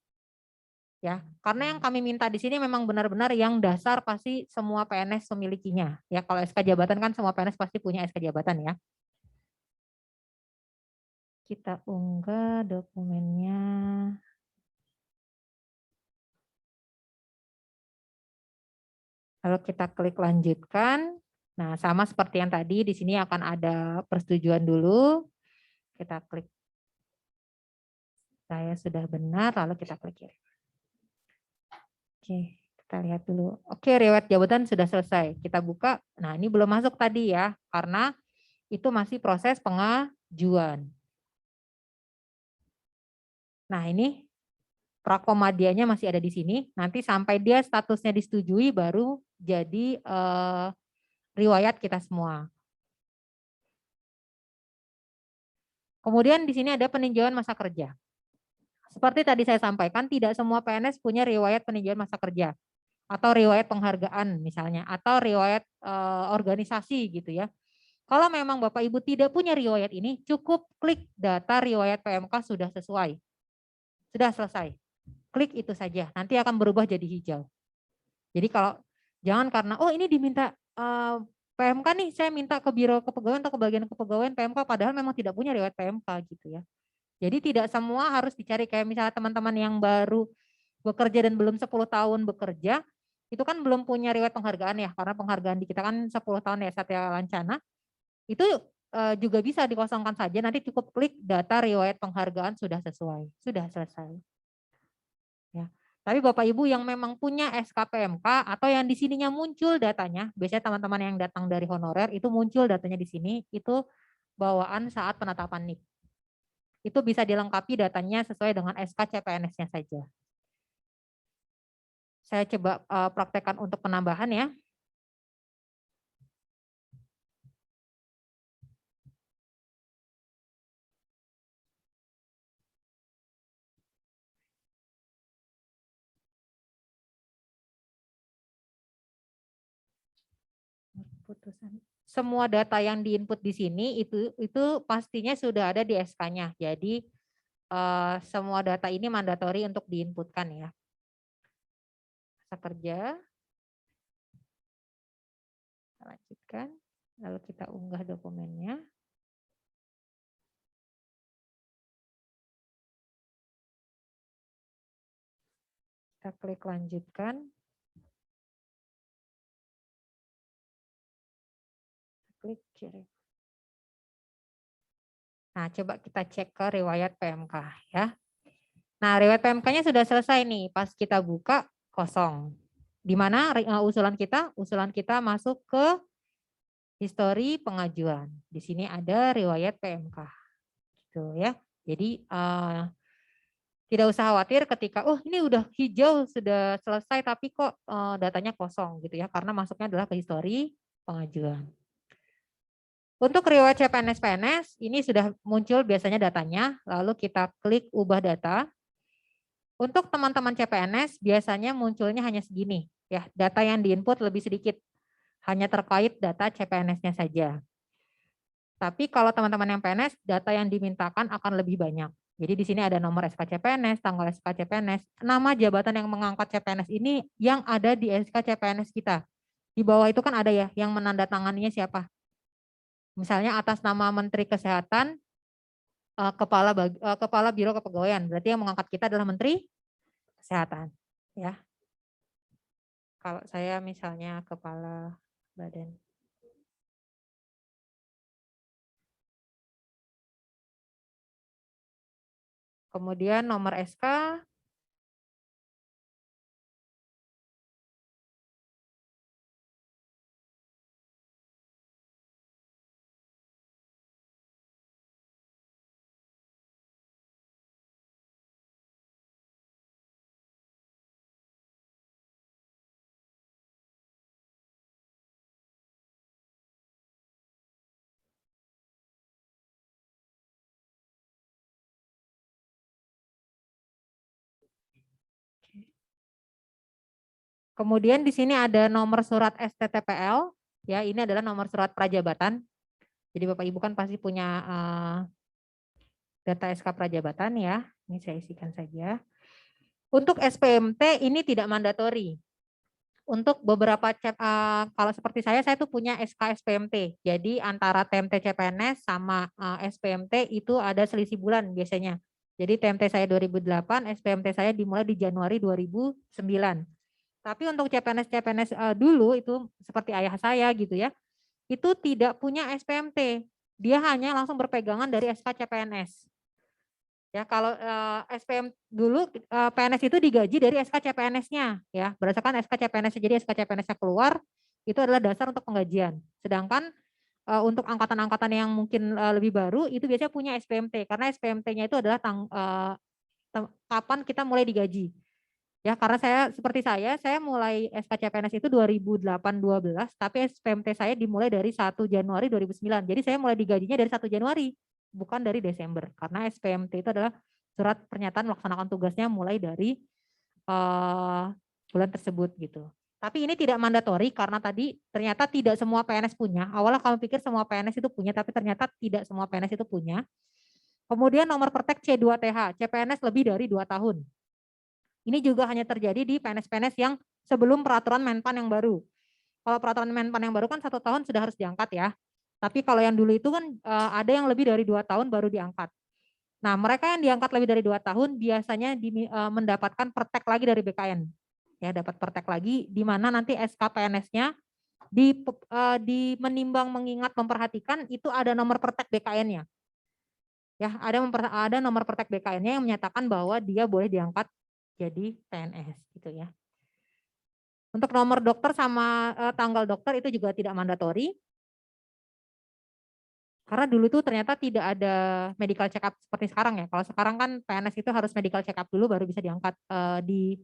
Ya, karena yang kami minta di sini memang benar-benar yang dasar pasti semua PNS memilikinya. Ya, kalau SK jabatan kan semua PNS pasti punya SK jabatan ya. Kita unggah dokumennya. Lalu kita klik lanjutkan. Nah, sama seperti yang tadi di sini akan ada persetujuan dulu. Kita klik saya sudah benar, lalu kita klik kiri. Oke, kita lihat dulu. Oke, riwayat jabatan sudah selesai. Kita buka. Nah, ini belum masuk tadi ya, karena itu masih proses pengajuan. Nah, ini prakomadianya masih ada di sini. Nanti sampai dia statusnya disetujui baru jadi riwayat kita semua. Kemudian di sini ada peninjauan masa kerja. Seperti tadi saya sampaikan, tidak semua PNS punya riwayat peninjauan masa kerja atau riwayat penghargaan misalnya, atau riwayat organisasi gitu ya. Kalau memang Bapak Ibu tidak punya riwayat ini, cukup klik data riwayat PMK sudah sesuai. Sudah selesai. Klik itu saja, nanti akan berubah jadi hijau. Jadi kalau jangan karena oh ini diminta PMK nih, saya minta ke Biro Kepegawaian atau ke bagian kepegawaian PMK, padahal memang tidak punya riwayat PMK gitu ya. Jadi tidak semua harus dicari, kayak misalnya teman-teman yang baru bekerja dan belum 10 tahun bekerja, itu kan belum punya riwayat penghargaan ya, karena penghargaan di kita kan 10 tahun ya Satya Lancana, itu juga bisa dikosongkan saja, nanti cukup klik data riwayat penghargaan sudah sesuai, sudah selesai. Ya. Tapi Bapak Ibu yang memang punya SKPMK atau yang di sininya muncul datanya, biasanya teman-teman yang datang dari honorer itu muncul datanya di sini, itu bawaan saat penetapan NIK. Itu bisa dilengkapi datanya sesuai dengan SK CPNS-nya saja. Saya coba praktekkan untuk penambahan ya. Semua data yang diinput di sini itu pastinya sudah ada di SK-nya. Jadi semua data ini mandatori untuk diinputkan ya. Masa kerja. Kita lanjutkan. Lalu kita unggah dokumennya. Kita klik lanjutkan. Klik kirim. Nah, coba kita cek ke riwayat PMK ya. Nah, riwayat PMK-nya sudah selesai nih. Pas kita buka kosong. Di mana usulan kita? Usulan kita masuk ke histori pengajuan. Di sini ada riwayat PMK. Gitu ya. Jadi tidak usah khawatir ketika ini udah hijau sudah selesai tapi kok datanya kosong gitu ya, karena masuknya adalah ke histori pengajuan. Untuk riwayat CPNS-PNS ini sudah muncul biasanya datanya, lalu kita klik ubah data. Untuk teman-teman CPNS biasanya munculnya hanya segini, ya. Data yang diinput lebih sedikit, hanya terkait data CPNS-nya saja. Tapi kalau teman-teman yang PNS, data yang dimintakan akan lebih banyak. Jadi di sini ada nomor SK CPNS, tanggal SK CPNS, nama jabatan yang mengangkat CPNS ini yang ada di SK CPNS kita. Di bawah itu kan ada ya, yang menandatanganinya siapa. Misalnya atas nama Menteri Kesehatan, Kepala Biro Kepegawaian. Berarti yang mengangkat kita adalah Menteri Kesehatan. Ya. Kalau saya misalnya Kepala Badan. Kemudian nomor SK, kemudian di sini ada nomor surat STTPL, ya ini adalah nomor surat prajabatan. Jadi Bapak Ibu kan pasti punya data SK prajabatan ya. Ini saya isikan saja. Untuk SPMT ini tidak mandatori. Untuk beberapa kalau seperti saya tuh punya SK SPMT. Jadi antara TMT CPNS sama SPMT itu ada selisih bulan biasanya. Jadi TMT saya 2008, SPMT saya dimulai di Januari 2009. Tapi untuk CPNS dulu itu seperti ayah saya gitu ya, itu tidak punya SPMT. Dia hanya langsung berpegangan dari SK CPNS. Ya, kalau SPM dulu PNS itu digaji dari SK CPNS-nya ya, berdasarkan SK CPNS. Jadi SK CPNS-nya keluar itu adalah dasar untuk penggajian. Sedangkan untuk angkatan-angkatan yang mungkin lebih baru itu biasanya punya SPMT karena SPMT-nya itu adalah kapan kita mulai digaji. Ya, karena seperti saya mulai SK CPNS itu 2008-12, tapi SPMT saya dimulai dari 1 Januari 2009. Jadi saya mulai digajinya dari 1 Januari. Bukan dari Desember, karena SPMT itu adalah surat pernyataan melaksanakan tugasnya mulai dari bulan tersebut gitu. Tapi ini tidak mandatori karena tadi ternyata tidak semua PNS punya. Awalnya kamu pikir semua PNS itu punya, tapi ternyata tidak semua PNS itu punya. Kemudian nomor pertek C2TH, CPNS lebih dari 2 tahun. Ini juga hanya terjadi di PNS-PNS yang sebelum peraturan Menpan yang baru. Kalau peraturan Menpan yang baru kan 1 tahun sudah harus diangkat ya. Tapi kalau yang dulu itu kan ada yang lebih dari 2 tahun baru diangkat. Nah, mereka yang diangkat lebih dari 2 tahun biasanya mendapatkan pertek lagi dari BKN. Ya, dapat pertek lagi di mana nanti SKPNS-nya di menimbang, mengingat, memperhatikan itu ada nomor pertek BKN-nya. Ya, ada nomor pertek BKN-nya yang menyatakan bahwa dia boleh diangkat jadi PNS gitu ya. Untuk nomor dokter sama tanggal dokter itu juga tidak mandatori. Karena dulu tuh ternyata tidak ada medical check up seperti sekarang ya. Kalau sekarang kan PNS itu harus medical check up dulu baru bisa diangkat di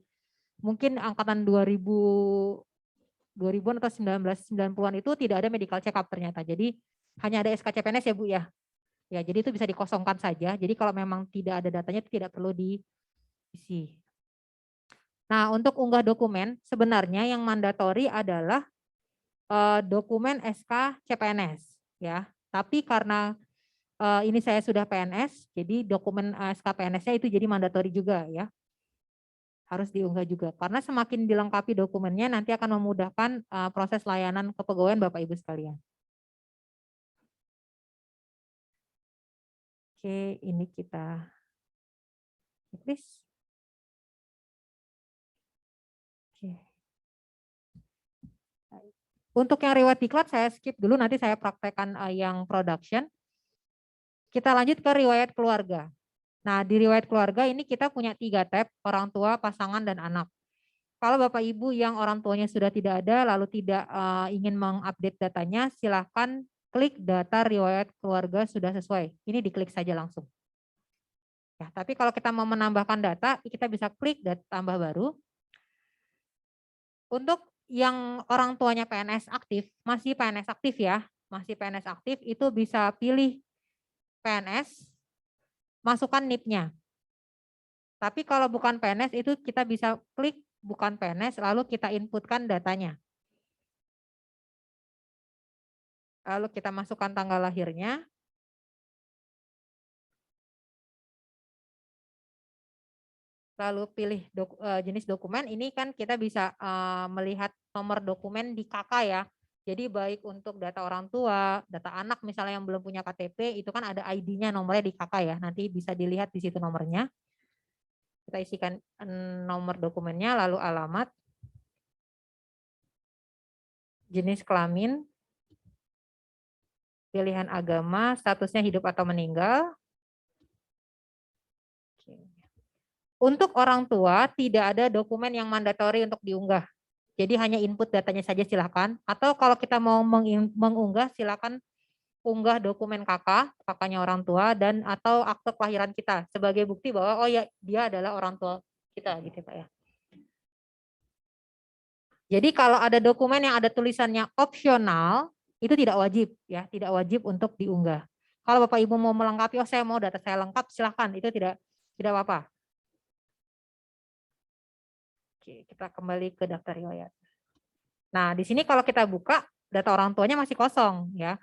mungkin angkatan 2000-an atau 1990-an itu tidak ada medical check up ternyata. Jadi hanya ada SKCPNS ya Bu ya. Ya, jadi itu bisa dikosongkan saja. Jadi kalau memang tidak ada datanya itu tidak perlu diisi. Nah, untuk unggah dokumen sebenarnya yang mandatori adalah dokumen SK CPNS ya. Tapi karena ini saya sudah PNS, jadi dokumen SKPNS-nya itu jadi mandatori juga ya. Harus diunggah juga. Karena semakin dilengkapi dokumennya nanti akan memudahkan proses layanan kepegawaian Bapak Ibu sekalian. Oke, ini kita please. Oke. Untuk yang riwayat diklat saya skip dulu, nanti saya praktekkan yang production. Kita lanjut ke riwayat keluarga. Nah, di riwayat keluarga ini kita punya 3 tab, orang tua, pasangan, dan anak. Kalau Bapak Ibu yang orang tuanya sudah tidak ada, lalu tidak ingin mengupdate datanya, silahkan klik data riwayat keluarga sudah sesuai. Ini diklik saja langsung. Ya, tapi kalau kita mau menambahkan data, kita bisa klik data tambah baru. Untuk yang orang tuanya PNS aktif, masih PNS aktif ya, masih PNS aktif itu bisa pilih PNS, masukkan NIP-nya. Tapi kalau bukan PNS itu kita bisa klik bukan PNS lalu kita inputkan datanya. Lalu kita masukkan tanggal lahirnya. Lalu pilih jenis dokumen. Ini kan kita bisa melihat nomor dokumen di KK ya. Jadi baik untuk data orang tua, data anak misalnya yang belum punya KTP, itu kan ada ID-nya, nomornya di KK ya. Nanti bisa dilihat di situ nomornya. Kita isikan nomor dokumennya, lalu alamat, jenis kelamin, pilihan agama, statusnya hidup atau meninggal. Untuk orang tua tidak ada dokumen yang mandatori untuk diunggah. Jadi hanya input datanya saja silakan. Atau kalau kita mau mengunggah silakan unggah dokumen kakaknya orang tua dan atau akte kelahiran kita sebagai bukti bahwa oh ya dia adalah orang tua kita gitu Pak ya. Jadi kalau ada dokumen yang ada tulisannya opsional itu tidak wajib ya, tidak wajib untuk diunggah. Kalau Bapak Ibu mau melengkapi, oh saya mau data saya lengkap, silakan, itu tidak apa-apa. Oke, kita kembali ke daftar riwayat. Nah, di sini kalau kita buka data orang tuanya masih kosong ya.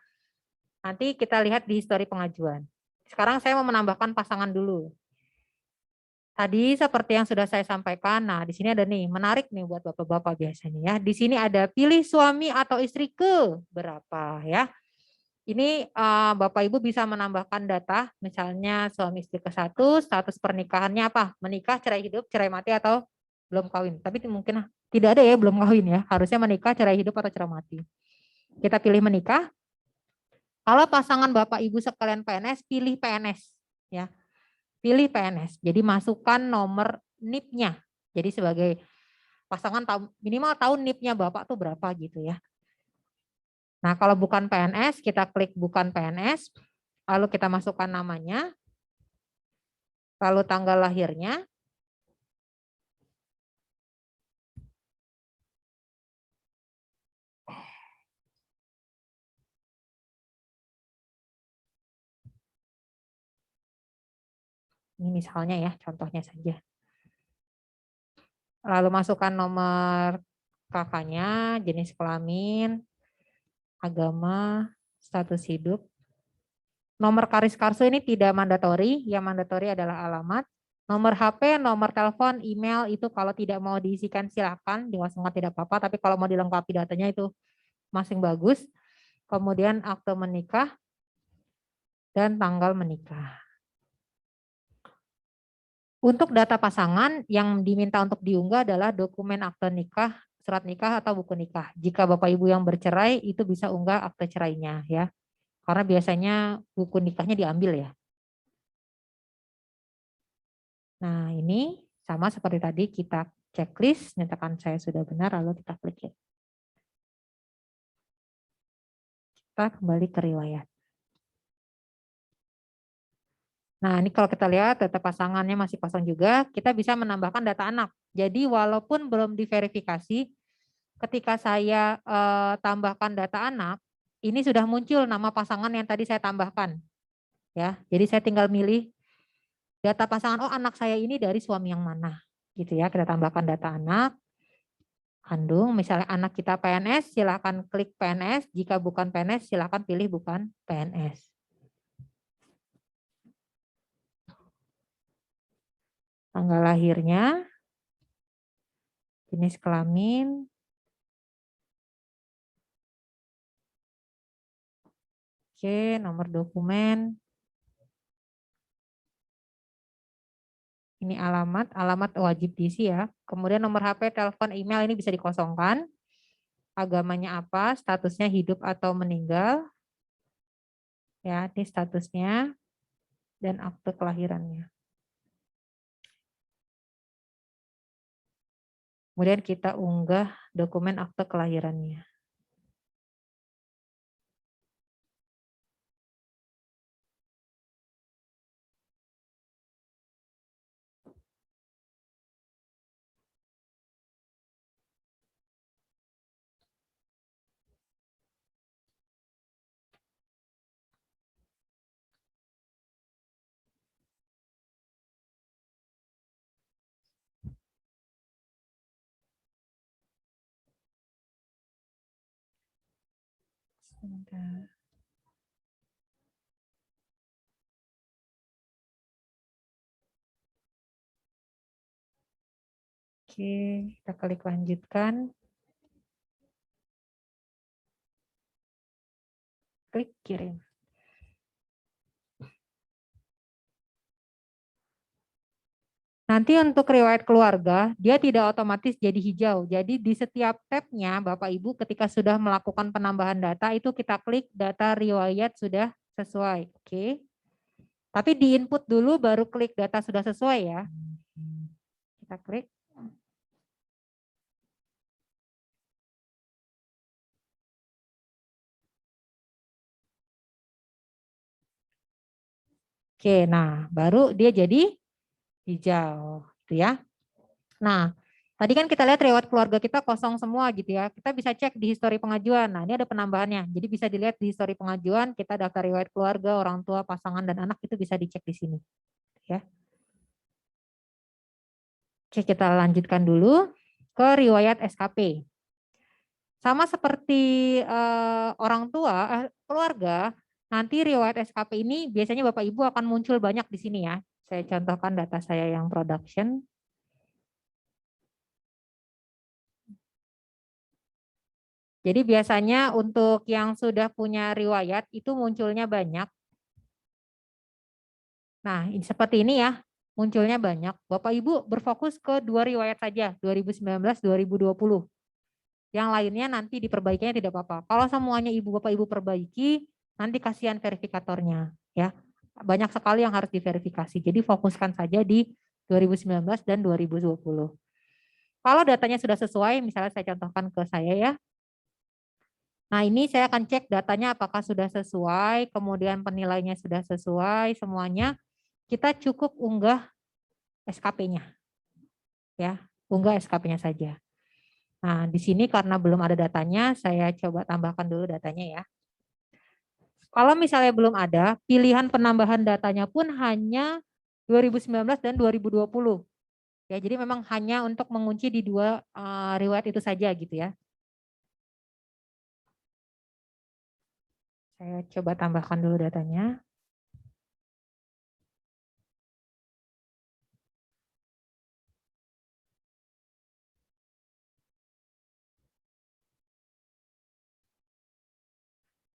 Nanti kita lihat di histori pengajuan. Sekarang saya mau menambahkan pasangan dulu. Tadi seperti yang sudah saya sampaikan, nah di sini ada nih, menarik nih buat bapak-bapak biasanya ya. Di sini ada pilih suami atau istri ke berapa ya. Ini Bapak Ibu bisa menambahkan data, misalnya suami istri ke satu, status pernikahannya apa? Menikah, cerai hidup, cerai mati atau belum kawin. Tapi mungkin tidak ada ya belum kawin ya. Harusnya menikah, cerai hidup atau cerai mati. Kita pilih menikah. Kalau pasangan Bapak Ibu sekalian PNS, pilih PNS ya. Pilih PNS. Jadi masukkan nomor NIP-nya. Jadi sebagai pasangan minimal tahun NIP-nya Bapak tuh berapa gitu ya. Nah, kalau bukan PNS, kita klik bukan PNS, lalu kita masukkan namanya, lalu tanggal lahirnya, ini misalnya ya, contohnya saja. Lalu masukkan nomor kakaknya, jenis kelamin, agama, status hidup. Nomor karis kartu ini tidak mandatori, yang mandatori adalah alamat. Nomor HP, nomor telepon, email itu kalau tidak mau diisikan silakan, dikosongkan tidak apa-apa, tapi kalau mau dilengkapi datanya itu masing bagus. Kemudian akte menikah dan tanggal menikah. Untuk data pasangan yang diminta untuk diunggah adalah dokumen akte nikah, surat nikah atau buku nikah. Jika Bapak Ibu yang bercerai itu bisa unggah akte cerainya ya. Karena biasanya buku nikahnya diambil ya. Nah, ini sama seperti tadi kita checklist, nyatakan saya sudah benar lalu kita klik ya. Kita kembali ke riwayat. Nah, ini kalau kita lihat data pasangannya masih kosong juga, kita bisa menambahkan data anak. Jadi walaupun belum diverifikasi, ketika saya tambahkan data anak, ini sudah muncul nama pasangan yang tadi saya tambahkan. Ya, jadi saya tinggal milih data pasangan, oh anak saya ini dari suami yang mana. Gitu ya, kita tambahkan data anak. Kandung, misalnya anak kita PNS, silakan klik PNS. Jika bukan PNS, silakan pilih bukan PNS. Tanggal lahirnya, jenis kelamin, oke, nomor dokumen, ini alamat wajib diisi ya. Kemudian nomor HP, telepon, email ini bisa dikosongkan. Agamanya apa, statusnya hidup atau meninggal. Ya, ini statusnya dan akte kelahirannya. Kemudian kita unggah dokumen akte kelahirannya. Sebentar. Oke, kita klik lanjutkan. Klik kirim. Nanti untuk riwayat keluarga, dia tidak otomatis jadi hijau. Jadi di setiap tabnya Bapak Ibu ketika sudah melakukan penambahan data itu kita klik data riwayat sudah sesuai. Oke. Tapi di input dulu baru klik data sudah sesuai ya. Kita klik. Oke, nah baru dia jadi hijau, gitu ya. Nah, tadi kan kita lihat riwayat keluarga kita kosong semua gitu ya. Kita bisa cek di histori pengajuan. Nah, ini ada penambahannya. Jadi bisa dilihat di histori pengajuan, kita daftar riwayat keluarga, orang tua, pasangan, dan anak itu bisa dicek di sini. Ya. Oke, kita lanjutkan dulu ke riwayat SKP. Sama seperti orang tua, keluarga, nanti riwayat SKP ini biasanya Bapak Ibu akan muncul banyak di sini ya. Saya contohkan data saya yang production. Jadi biasanya untuk yang sudah punya riwayat itu munculnya banyak. Nah, seperti ini ya, munculnya banyak. Bapak Ibu berfokus ke 2 riwayat saja, 2019, 2020. Yang lainnya nanti diperbaikinya tidak apa-apa. Kalau semuanya Ibu Bapak Ibu perbaiki, nanti kasihan verifikatornya ya. Banyak sekali yang harus diverifikasi. Jadi fokuskan saja di 2019 dan 2020. Kalau datanya sudah sesuai, misalnya saya contohkan ke saya ya. Nah, ini saya akan cek datanya apakah sudah sesuai, kemudian penilainya sudah sesuai semuanya. Kita cukup unggah SKP-nya. Ya, unggah SKP-nya saja. Nah, di sini karena belum ada datanya, saya coba tambahkan dulu datanya ya. Kalau misalnya belum ada, pilihan penambahan datanya pun hanya 2019 dan 2020. Ya, jadi memang hanya untuk mengunci di 2 riwayat itu saja gitu ya. Saya coba tambahkan dulu datanya.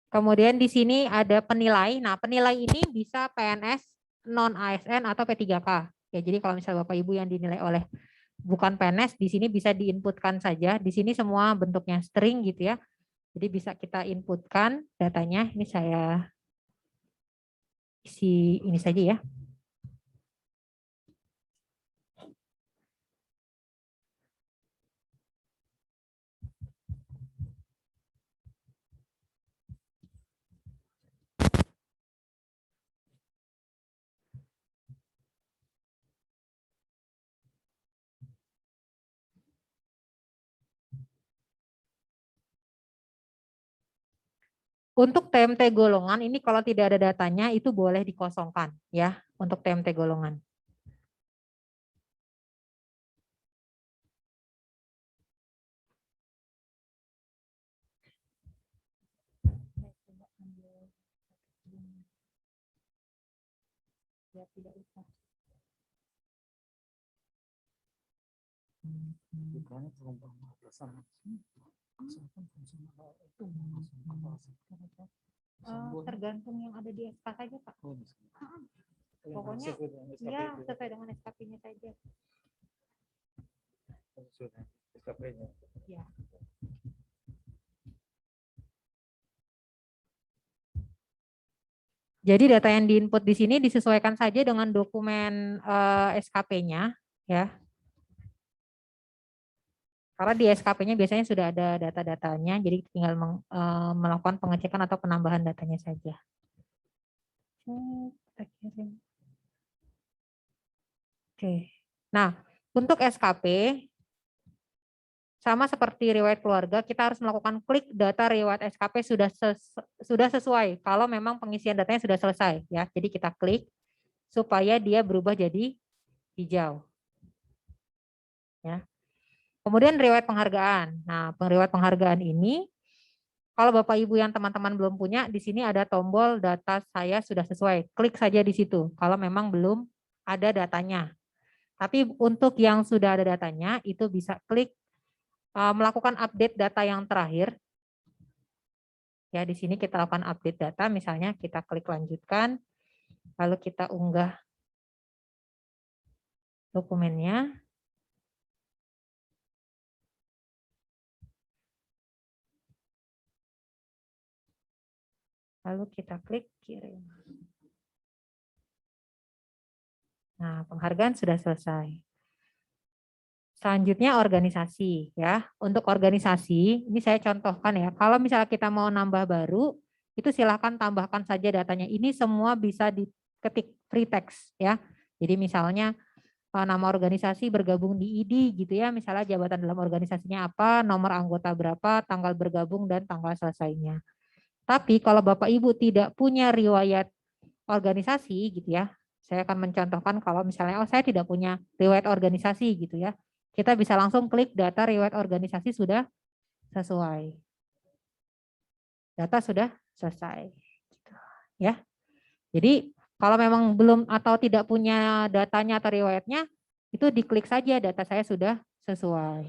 Kemudian di sini ada penilai. Nah, penilai ini bisa PNS, non ASN atau P3K. Ya, jadi kalau misalnya Bapak Ibu yang dinilai oleh bukan PNS, di sini bisa diinputkan saja. Di sini semua bentuknya string gitu ya. Jadi bisa kita inputkan datanya. Ini saya isi ini saja ya. Untuk TMT golongan ini kalau tidak ada datanya itu boleh dikosongkan ya untuk TMT golongan. Ya, tidak usah. Tergantung yang ada di SK saja Pak. Pokoknya ya sesuai dengan SKP-nya saja. Ya. Jadi data yang diinput di sini disesuaikan saja dengan dokumen SKP-nya ya. Karena di SKP-nya biasanya sudah ada data-datanya, jadi tinggal melakukan pengecekan atau penambahan datanya saja. Oke. Nah, untuk SKP sama seperti riwayat keluarga, kita harus melakukan klik data riwayat SKP sudah sesuai. Kalau memang pengisian datanya sudah selesai, ya. Jadi kita klik supaya dia berubah jadi hijau. Ya. Kemudian riwayat penghargaan. Nah, riwayat penghargaan ini Kalau Bapak Ibu yang teman-teman belum punya, di sini ada tombol data saya sudah sesuai. Klik saja di situ kalau memang belum ada datanya. Tapi untuk yang sudah ada datanya, itu bisa klik melakukan update data yang terakhir. Ya, di sini kita lakukan update data, misalnya kita klik lanjutkan, lalu kita unggah dokumennya. Lalu kita klik kirim. Nah, penghargaan sudah selesai. Selanjutnya organisasi ya. Untuk organisasi, ini saya contohkan ya. Kalau misalnya kita mau nambah baru, itu silakan tambahkan saja datanya. Ini semua bisa diketik free text ya. Jadi misalnya nama organisasi bergabung di ID gitu ya. Misalnya jabatan dalam organisasinya apa, nomor anggota berapa, tanggal bergabung dan tanggal selesainya. Tapi kalau Bapak Ibu tidak punya riwayat organisasi gitu ya, saya akan mencontohkan kalau misalnya saya tidak punya riwayat organisasi gitu ya, kita bisa langsung klik data riwayat organisasi sudah sesuai. Data sudah selesai. Gitu, ya. Jadi kalau memang belum atau tidak punya datanya atau riwayatnya, itu diklik saja data saya sudah sesuai.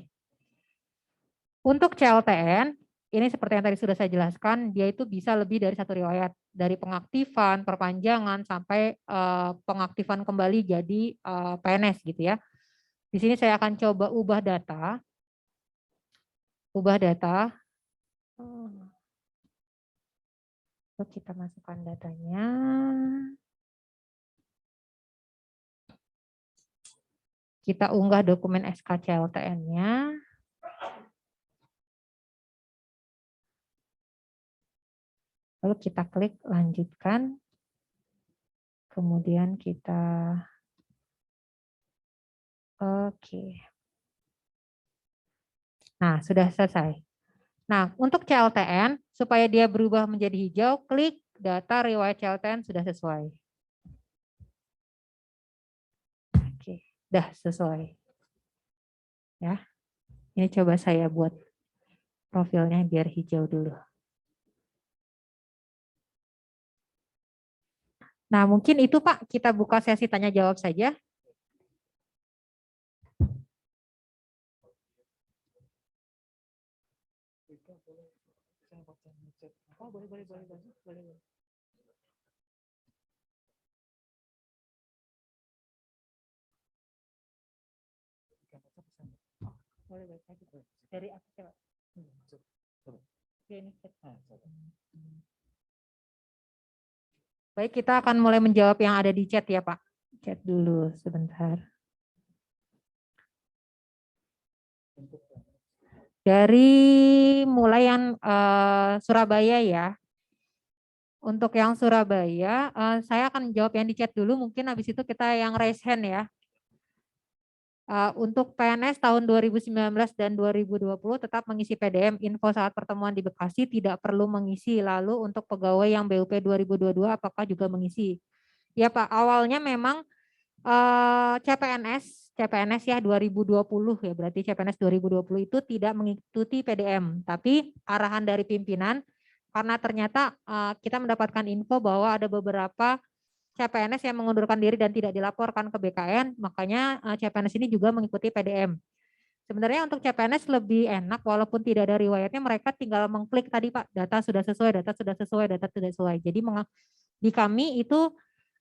Untuk CLTN, ini seperti yang tadi sudah saya jelaskan, dia itu bisa lebih dari satu riwayat. Dari pengaktifan, perpanjangan, sampai pengaktifan kembali jadi PNS gitu ya. Di sini saya akan coba ubah data. Ubah data. Lalu kita masukkan datanya. Kita unggah dokumen SKCLTN-nya. Lalu kita klik lanjutkan. Kemudian kita oke. Nah, sudah selesai. Nah, untuk CLTN, supaya dia berubah menjadi hijau, klik data riwayat CLTN sudah sesuai. Oke, sudah sesuai. Ya, ini coba saya buat profilnya biar hijau dulu. Nah, mungkin itu Pak, kita buka sesi tanya jawab saja. Oh, boleh. Dari aku coba. Baik, kita akan mulai menjawab yang ada di chat ya Pak. Chat dulu sebentar. Dari mulai yang Surabaya ya. Untuk yang Surabaya, saya akan jawab yang di chat dulu. Mungkin habis itu kita yang raise hand ya. Untuk PNS tahun 2019 dan 2020 tetap mengisi PDM. Info saat pertemuan di Bekasi tidak perlu mengisi. Lalu untuk pegawai yang BUP 2022 apakah juga mengisi? Ya Pak, awalnya memang CPNS ya 2020 ya, berarti CPNS 2020 itu tidak mengikuti PDM, tapi arahan dari pimpinan karena ternyata kita mendapatkan info bahwa ada beberapa CPNS yang mengundurkan diri dan tidak dilaporkan ke BKN, makanya CPNS ini juga mengikuti PDM. Sebenarnya untuk CPNS lebih enak walaupun tidak ada riwayatnya, mereka tinggal mengklik tadi Pak, data sudah sesuai, data sudah sesuai, data sudah sesuai. Jadi di kami itu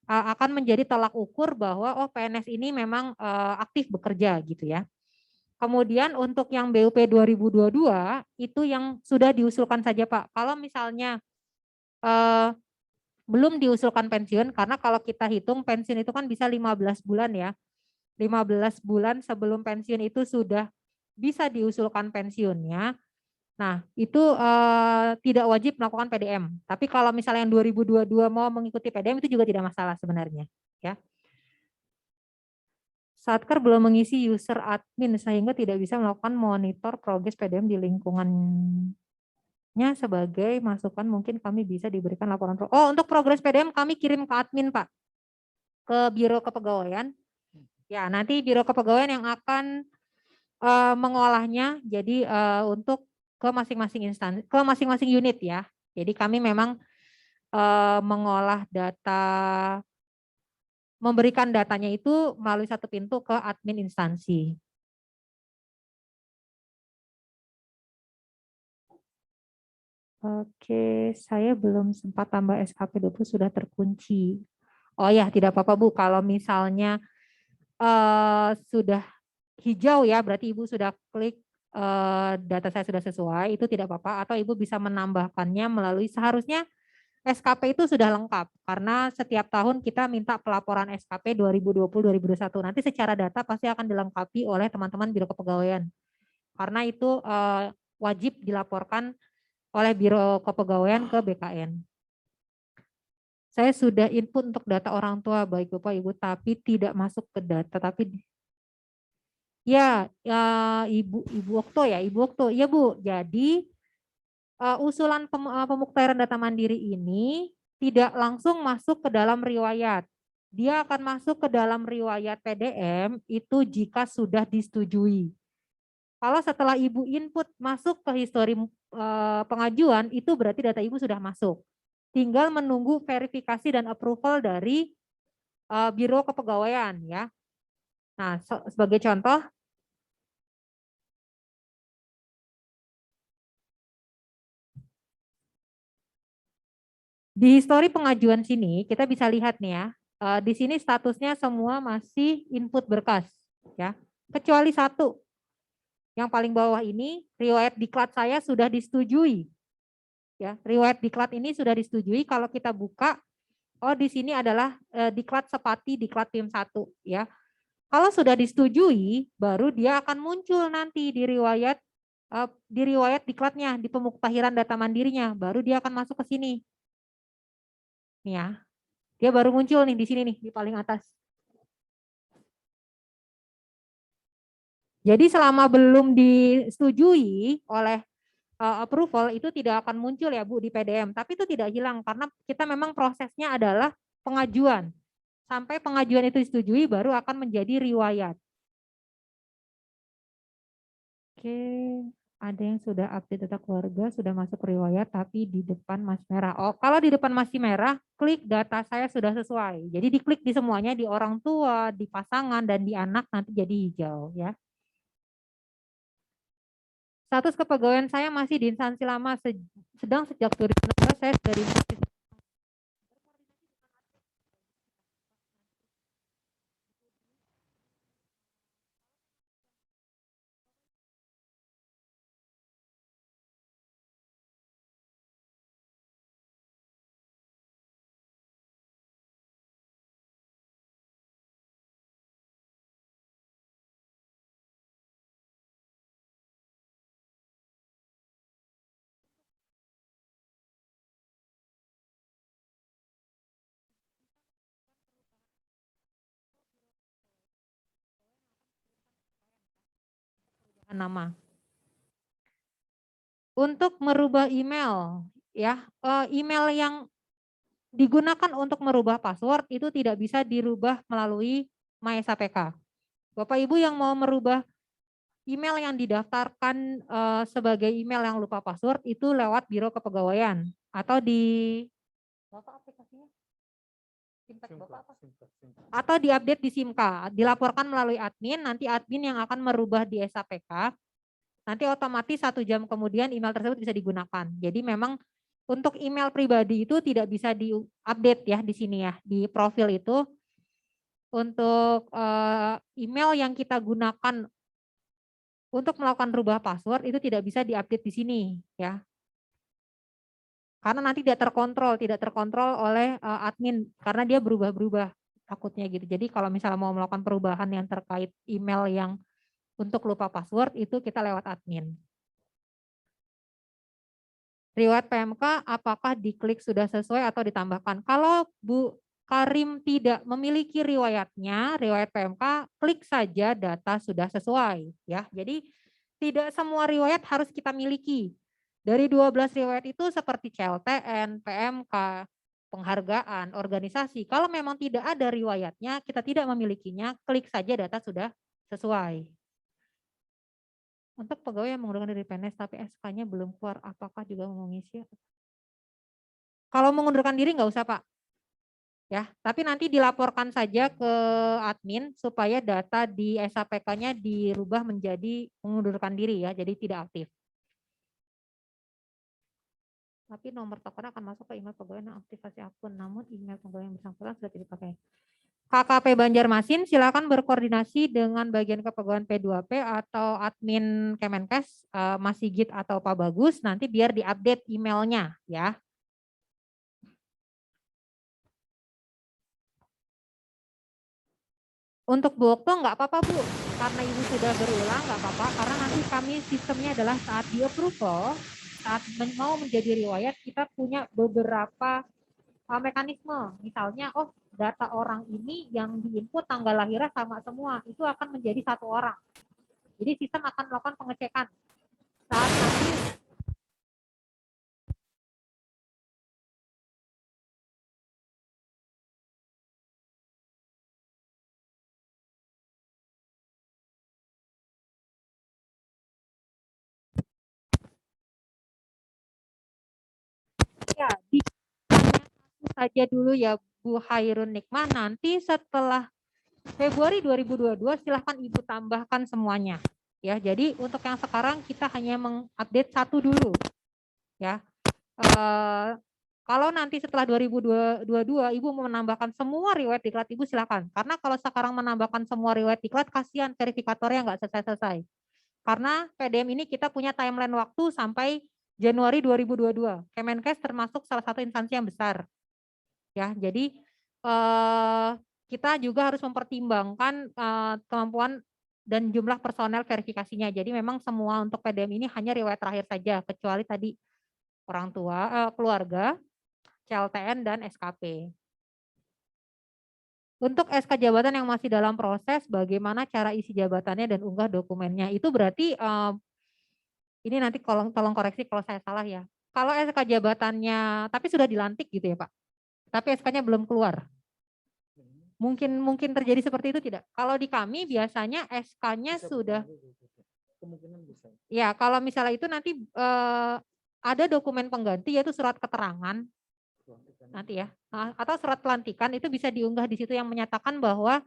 akan menjadi tolak ukur bahwa oh PNS ini memang aktif bekerja gitu ya. Kemudian untuk yang BUP 2022 itu yang sudah diusulkan saja Pak. Kalau misalnya belum diusulkan pensiun, karena kalau kita hitung pensiun itu kan bisa 15 bulan ya. 15 bulan sebelum pensiun itu sudah bisa diusulkan pensiunnya. Nah, itu tidak wajib melakukan PDM. Tapi kalau misalnya yang 2022 mau mengikuti PDM itu juga tidak masalah sebenarnya. Ya. Satker belum mengisi user admin sehingga tidak bisa melakukan monitor progres PDM di lingkungannya sebagai masukan mungkin kami bisa diberikan laporan. Oh, untuk progres PDM kami kirim ke admin Pak, ke Biro Kepegawaian. Ya, nanti Biro Kepegawaian yang akan mengolahnya. Jadi untuk ke masing-masing instansi, ke masing-masing unit ya. Jadi kami memang mengolah data, memberikan datanya itu melalui satu pintu ke admin instansi. Oke, saya belum sempat tambah SKP 20 sudah terkunci. Oh ya, tidak apa-apa Bu, kalau misalnya sudah hijau ya, berarti Ibu sudah klik data saya sudah sesuai, itu tidak apa-apa, atau Ibu bisa menambahkannya melalui, seharusnya SKP itu sudah lengkap, karena setiap tahun kita minta pelaporan SKP 2020-2021, nanti secara data pasti akan dilengkapi oleh teman-teman Biro Kepegawaian, karena itu wajib dilaporkan oleh Biro Kepegawaian ke BKN. Saya sudah input untuk data orang tua, baik Bapak Ibu, tapi tidak masuk ke data, tapi ya, Ibu Okto ya, Ibu Okto. Ya Bu, jadi usulan pemuktaran data mandiri ini tidak langsung masuk ke dalam riwayat. Dia akan masuk ke dalam riwayat PDM itu jika sudah disetujui. Kalau setelah Ibu input masuk ke histori pengajuan, itu berarti data Ibu sudah masuk. Tinggal menunggu verifikasi dan approval dari Biro Kepegawaian ya. Nah, sebagai contoh, di histori pengajuan sini kita bisa lihat nih ya, di sini statusnya semua masih input berkas ya, kecuali satu. Yang paling bawah ini riwayat diklat saya sudah disetujui. Ya, riwayat diklat ini sudah disetujui, kalau kita buka, oh di sini adalah diklat Sepati, diklat tim 1 ya. Kalau sudah disetujui, baru dia akan muncul nanti di riwayat diklatnya, di pemuktahiran data mandirinya, baru dia akan masuk ke sini. Nih ya, dia baru muncul nih di sini nih, di paling atas. Jadi selama belum disetujui oleh approval itu tidak akan muncul ya Bu di PDM, tapi itu tidak hilang karena kita memang prosesnya adalah pengajuan. Sampai pengajuan itu disetujui baru akan menjadi riwayat. Oke, ada yang sudah update data keluarga, sudah masuk riwayat tapi di depan masih merah. Oh, kalau di depan masih merah, klik data saya sudah sesuai. Jadi diklik di semuanya, di orang tua, di pasangan, dan di anak nanti jadi hijau ya. Status kepegawaian saya masih di instansi lama, sedang sejak 2016 saya sudah di instansi nama. Untuk merubah email, ya, email yang digunakan untuk merubah password itu tidak bisa dirubah melalui MySAPK. Bapak Ibu yang mau merubah email yang didaftarkan sebagai email yang lupa password itu lewat Biro Kepegawaian atau di Bapak aplikasinya? Atau diupdate di SIMK, dilaporkan melalui admin, nanti admin yang akan merubah di SAPK, nanti otomatis 1 jam kemudian email tersebut bisa digunakan. Jadi memang untuk email pribadi itu tidak bisa diupdate ya di sini ya, di profil itu. Untuk email yang kita gunakan untuk melakukan rubah password itu tidak bisa diupdate di sini ya. Karena nanti tidak terkontrol oleh admin karena dia berubah-berubah takutnya gitu. Jadi kalau misalnya mau melakukan perubahan yang terkait email yang untuk lupa password itu kita lewat admin. Riwayat PMK apakah diklik sudah sesuai atau ditambahkan? Kalau Bu Karim tidak memiliki riwayatnya, riwayat PMK, klik saja data sudah sesuai ya. Jadi tidak semua riwayat harus kita miliki. Dari 12 riwayat itu seperti CLTN, PMK, penghargaan, organisasi. Kalau memang tidak ada riwayatnya, kita tidak memilikinya, klik saja data sudah sesuai. Untuk pegawai yang mengundurkan diri PNS tapi SK-nya belum keluar, apakah juga mau ngisi? Kalau mengundurkan diri nggak usah Pak. Ya, tapi nanti dilaporkan saja ke admin supaya data di SAPK-nya dirubah menjadi mengundurkan diri ya, jadi tidak aktif. Tapi nomor token akan masuk ke email pegawai yang aktivasi akun, namun email pegawai yang bersangkutan sudah tidak dipakai. KKP Banjarmasin silakan berkoordinasi dengan bagian kepegawaian P2P atau admin Kemenkes, Mas Sigit atau Pak Bagus, nanti biar diupdate emailnya ya. Untuk Bu Okto nggak apa-apa Bu, karena Ibu sudah berulang nggak apa-apa, karena nanti kami sistemnya adalah saat di approval, saat mau menjadi riwayat, kita punya beberapa mekanisme. Misalnya, oh data orang ini yang diinput tanggal lahirnya sama semua, itu akan menjadi satu orang. Jadi sistem akan melakukan pengecekan saat nanti ya di saja dulu ya Bu Hairun Nikmah, nanti setelah Februari 2022 silahkan Ibu tambahkan semuanya. Ya, jadi untuk yang sekarang kita hanya mengupdate satu dulu. Ya, kalau nanti setelah 2022 Ibu mau menambahkan semua riwayat diklat Ibu silakan. Karena kalau sekarang menambahkan semua riwayat diklat kasihan verifikatornya nggak selesai-selesai. Karena PDM ini kita punya timeline waktu sampai Januari 2022. Kemenkes termasuk salah satu instansi yang besar. Ya, jadi kita juga harus mempertimbangkan kemampuan dan jumlah personel verifikasinya. Jadi memang semua untuk PDM ini hanya riwayat terakhir saja, kecuali tadi orang tua, keluarga, CLTN, dan SKP. Untuk SK jabatan yang masih dalam proses, bagaimana cara isi jabatannya dan unggah dokumennya. Itu berarti, ini nanti tolong koreksi kalau saya salah ya. Kalau SK jabatannya, tapi sudah dilantik gitu ya Pak, tapi SK-nya belum keluar. Mungkin terjadi seperti itu tidak? Kalau di kami biasanya SK-nya sudah. Kemungkinan bisa. Ya, kalau misalnya itu nanti ada dokumen pengganti yaitu surat keterangan nanti ya, atau surat pelantikan itu bisa diunggah di situ yang menyatakan bahwa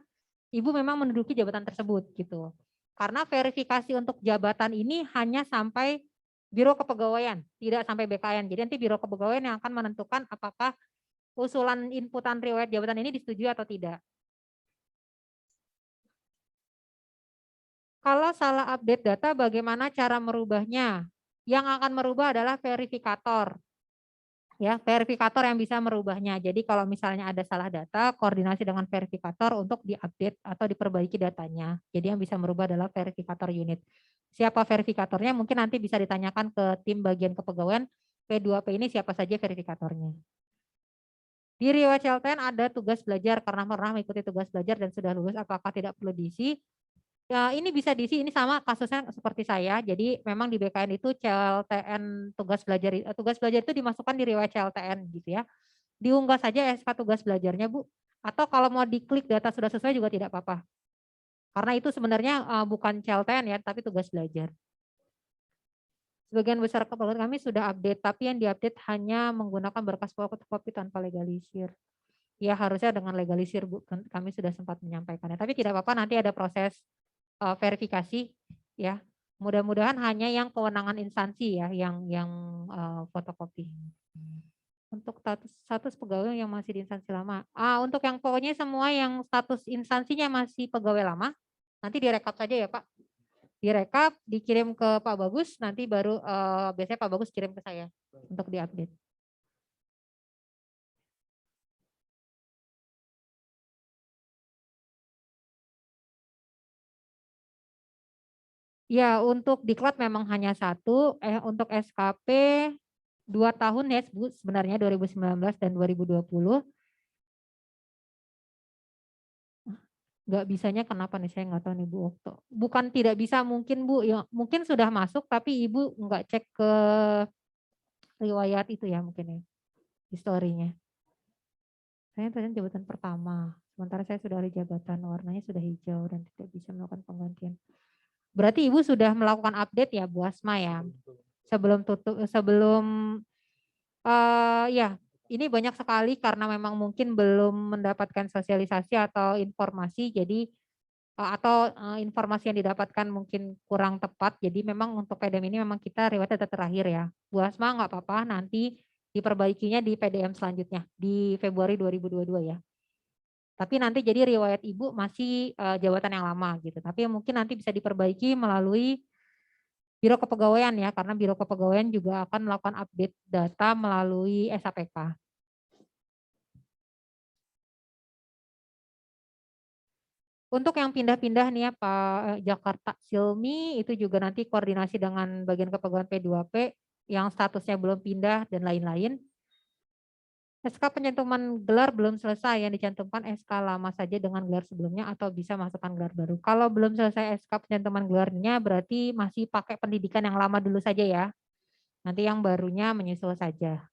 Ibu memang menduduki jabatan tersebut gitu. Karena verifikasi untuk jabatan ini hanya sampai Biro Kepegawaian, tidak sampai BKN. Jadi nanti Biro Kepegawaian yang akan menentukan apakah usulan inputan riwayat jabatan ini disetujui atau tidak. Kalau salah update data, bagaimana cara merubahnya? Yang akan merubah adalah verifikator. Ya, verifikator yang bisa merubahnya. Jadi kalau misalnya ada salah data, koordinasi dengan verifikator untuk diupdate atau diperbaiki datanya. Jadi yang bisa merubah adalah verifikator unit. Siapa verifikatornya? Mungkin nanti bisa ditanyakan ke tim bagian kepegawaian P2P ini siapa saja verifikatornya. Di riwayat CLTN ada tugas belajar karena pernah mengikuti tugas belajar dan sudah lulus, apakah tidak perlu diisi? Ya, ini bisa diisi, ini sama kasusnya seperti saya. Jadi memang di BKN itu CLTN tugas belajar itu dimasukkan di riwayat CLTN gitu ya. Diunggah saja SK tugas belajarnya Bu. Atau kalau mau diklik data sudah sesuai juga tidak apa-apa. Karena itu sebenarnya bukan CLTN ya, tapi tugas belajar. Sebagian besar kepegawaian kami sudah update, tapi yang diupdate hanya menggunakan berkas fotokopi tanpa legalisir. Ya harusnya dengan legalisir Bu, kami sudah sempat menyampaikannya. Tapi tidak apa-apa, nanti ada proses verifikasi ya. Mudah-mudahan hanya yang kewenangan instansi ya yang fotokopi. Untuk status pegawai yang masih di instansi lama. Untuk yang pokoknya semua yang status instansinya masih pegawai lama, nanti direkap saja ya Pak. Direkap, dikirim ke Pak Bagus, nanti baru biasanya Pak Bagus kirim ke saya untuk diupdate. Ya, untuk diklat memang hanya satu. Untuk SKP 2 tahun ya sebenarnya 2019 dan 2020. Nggak bisanya kenapa nih saya nggak tahu nih Bu Okto. Bukan tidak bisa mungkin Bu, ya mungkin sudah masuk tapi Ibu nggak cek ke riwayat itu ya mungkin ya historinya. Saya tadi jabatan pertama, sementara saya sudah ada jabatan warnanya sudah hijau dan tidak bisa melakukan penggantian. Berarti Ibu sudah melakukan update ya Bu Asma ya? Sebelum tutup, sebelum ya ini banyak sekali karena memang mungkin belum mendapatkan sosialisasi atau informasi, jadi atau informasi yang didapatkan mungkin kurang tepat. Jadi memang untuk PDM ini memang kita riwayat data terakhir ya. Bu Asma nggak apa-apa, nanti diperbaikinya di PDM selanjutnya di Februari 2022 ya. Tapi nanti jadi riwayat Ibu masih jabatan yang lama gitu. Tapi mungkin nanti bisa diperbaiki melalui Biro Kepegawaian ya, karena Biro Kepegawaian juga akan melakukan update data melalui SAPK. Untuk yang pindah-pindah nih ya Pak Jakarta Silmi itu juga nanti koordinasi dengan bagian kepegawaian P2P yang statusnya belum pindah dan lain-lain. SK pencantuman gelar belum selesai, yang dicantumkan SK lama saja dengan gelar sebelumnya atau bisa masukkan gelar baru. Kalau belum selesai SK pencantuman gelarnya berarti masih pakai pendidikan yang lama dulu saja ya. Nanti yang barunya menyusul saja.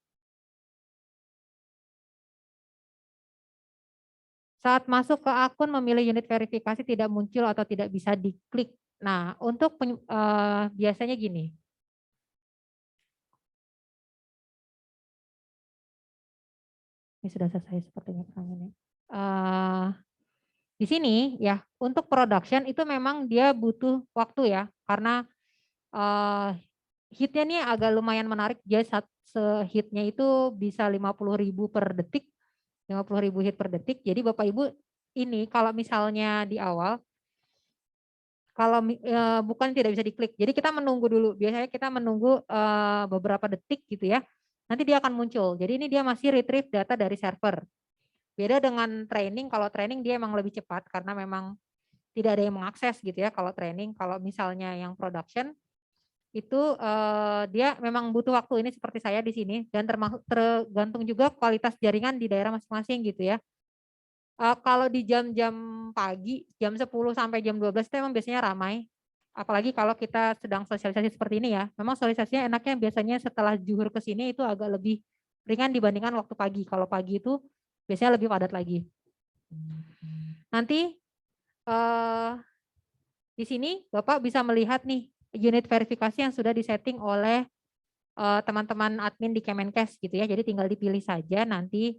Saat masuk ke akun memilih unit verifikasi tidak muncul atau tidak bisa diklik. Nah, untuk biasanya gini. Ini sudah selesai sepertinya pertanyaannya. Di sini ya, untuk production itu memang dia butuh waktu ya, karena hitnya ini agak lumayan menarik. Dia hitnya itu bisa 50.000 per detik, 50.000 hit per detik. Jadi Bapak Ibu ini kalau misalnya di awal, kalau bukan tidak bisa diklik. Jadi kita menunggu dulu. Biasanya kita menunggu beberapa detik gitu ya. Nanti dia akan muncul. Jadi ini dia masih retrieve data dari server. Beda dengan training. Kalau training dia emang lebih cepat karena memang tidak ada yang mengakses gitu ya. Kalau training, kalau misalnya yang production itu dia memang butuh waktu, ini seperti saya di sini, dan tergantung juga kualitas jaringan di daerah masing-masing gitu ya. Kalau di jam-jam pagi, jam 10 sampai jam 12 itu memang biasanya ramai. Apalagi kalau kita sedang sosialisasi seperti ini ya. Memang sosialisasinya enaknya biasanya setelah zuhur ke sini itu agak lebih ringan dibandingkan waktu pagi. Kalau pagi itu biasanya lebih padat lagi. Nanti di sini Bapak bisa melihat nih unit verifikasi yang sudah disetting oleh teman-teman admin di Kemenkes gitu ya. Jadi tinggal dipilih saja nanti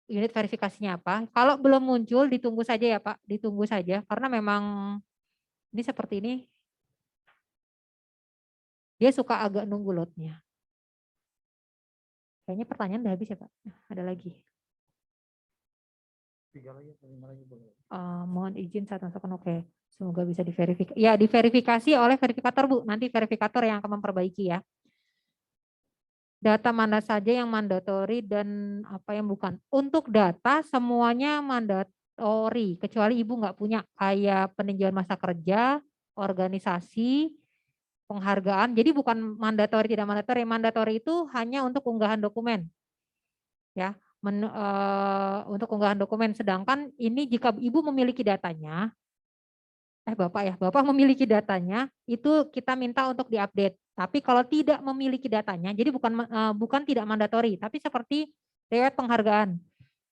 unit verifikasinya apa. Kalau belum muncul ditunggu saja ya Pak, ditunggu saja karena memang ini seperti ini. Dia suka agak nunggu loadnya. Kayaknya pertanyaan udah habis ya Pak. Ada lagi. Mohon izin saat masukkan, oke. Semoga bisa diverifikasi. Ya, diverifikasi oleh verifikator Bu. Nanti verifikator yang akan memperbaiki ya. Data mana saja yang mandatori dan apa yang bukan. Untuk data semuanya mandatori, kecuali Ibu nggak punya kayak peninjauan masa kerja, organisasi, penghargaan. Jadi bukan mandatori tidak mandatori. Mandatori itu hanya untuk unggahan dokumen. Ya, untuk unggahan dokumen. Sedangkan ini jika Ibu memiliki datanya, Bapak memiliki datanya, itu kita minta untuk diupdate. Tapi kalau tidak memiliki datanya, jadi bukan tidak mandatori, tapi seperti riwayat penghargaan.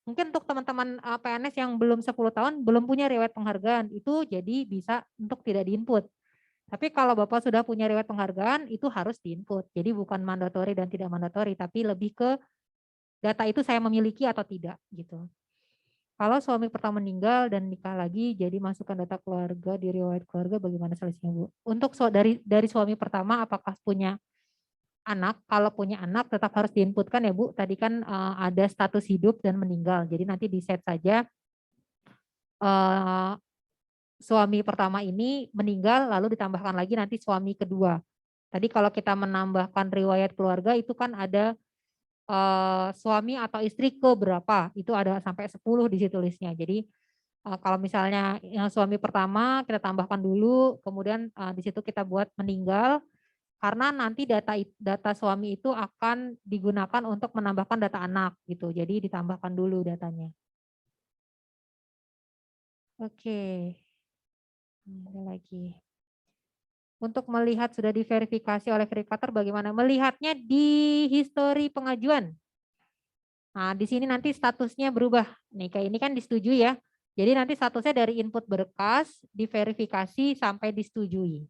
Mungkin untuk teman-teman PNS yang belum 10 tahun belum punya riwayat penghargaan, itu jadi bisa untuk tidak diinput. Tapi kalau Bapak sudah punya riwayat penghargaan, itu harus diinput. Jadi bukan mandatori dan tidak mandatori, tapi lebih ke data itu saya memiliki atau tidak gitu. Kalau suami pertama meninggal dan nikah lagi, jadi masukkan data keluarga di riwayat keluarga, bagaimana solusinya Bu? Untuk dari suami pertama, apakah punya anak? Kalau punya anak tetap harus diinputkan ya Bu. Tadi kan ada status hidup dan meninggal, jadi nanti di set saja suami pertama ini meninggal, lalu ditambahkan lagi nanti suami kedua. Tadi kalau kita menambahkan riwayat keluarga itu kan ada suami atau istri ke berapa, itu ada sampai 10 di situ listnya. Jadi kalau misalnya yang suami pertama kita tambahkan dulu, kemudian di situ kita buat meninggal, karena nanti data suami itu akan digunakan untuk menambahkan data anak gitu. Jadi ditambahkan dulu datanya. Oke. Ada lagi. Untuk melihat sudah diverifikasi oleh verifikator bagaimana? Melihatnya di histori pengajuan. Nah, di sini nanti statusnya berubah. Nih, kayak ini kan disetujui ya. Jadi nanti statusnya dari input berkas, diverifikasi sampai disetujui.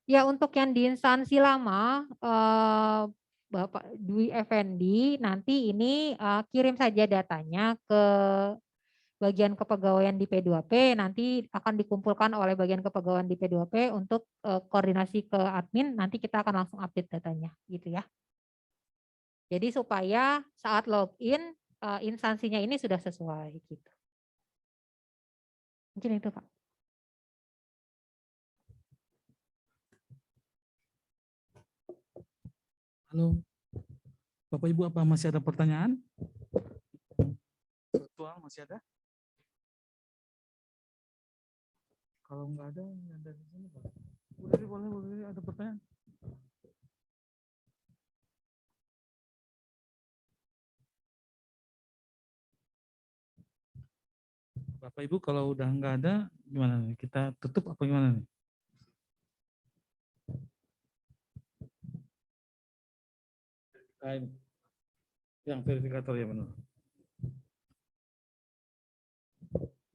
Ya untuk yang di instansi lama, Bapak Dwi Effendi, nanti ini kirim saja datanya ke bagian kepegawaian di P2P, nanti akan dikumpulkan oleh bagian kepegawaian di P2P untuk koordinasi ke admin, nanti kita akan langsung update datanya, gitu ya. Jadi supaya saat login, instansinya ini sudah sesuai, gitu. Mungkin itu, Pak. Halo, Bapak Ibu, apa masih ada pertanyaan? Virtual masih ada? Kalau nggak ada, yang dari sini Pak. Boleh, ada pertanyaan? Bapak Ibu, kalau udah nggak ada, gimana nih? Kita tutup apa gimana nih? Yang verifikator ya benar.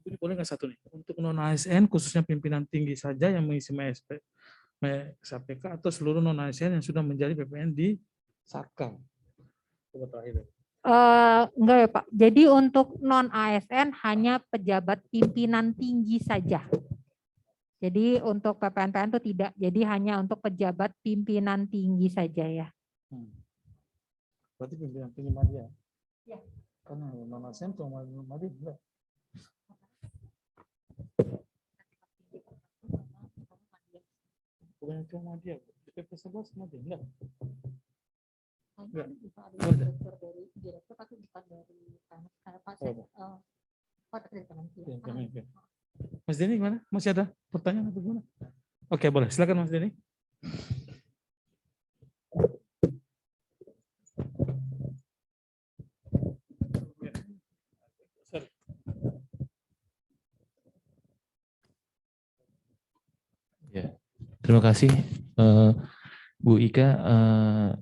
Ini boleh nggak satu nih? Untuk non ASN khususnya pimpinan tinggi saja yang mengisi SAPK atau seluruh non ASN yang sudah menjadi PPN di Sarkam. Coba terakhir. Enggak ya Pak. Jadi untuk non ASN hanya pejabat pimpinan tinggi saja. Jadi untuk PPNPN itu tidak. Jadi hanya untuk pejabat pimpinan tinggi saja ya. Berarti pimpinan tinggi media. Ya. Karena non ASN cuma media enggak. Bukan cuma media. Di PP 11 media enggak. Enggak. Direktur dari direktur tapi bukan dari Mas Denny gimana? Masih ada pertanyaan atau gimana? Oke, boleh. Silakan Mas Denny. Ya, terima kasih Bu Ika.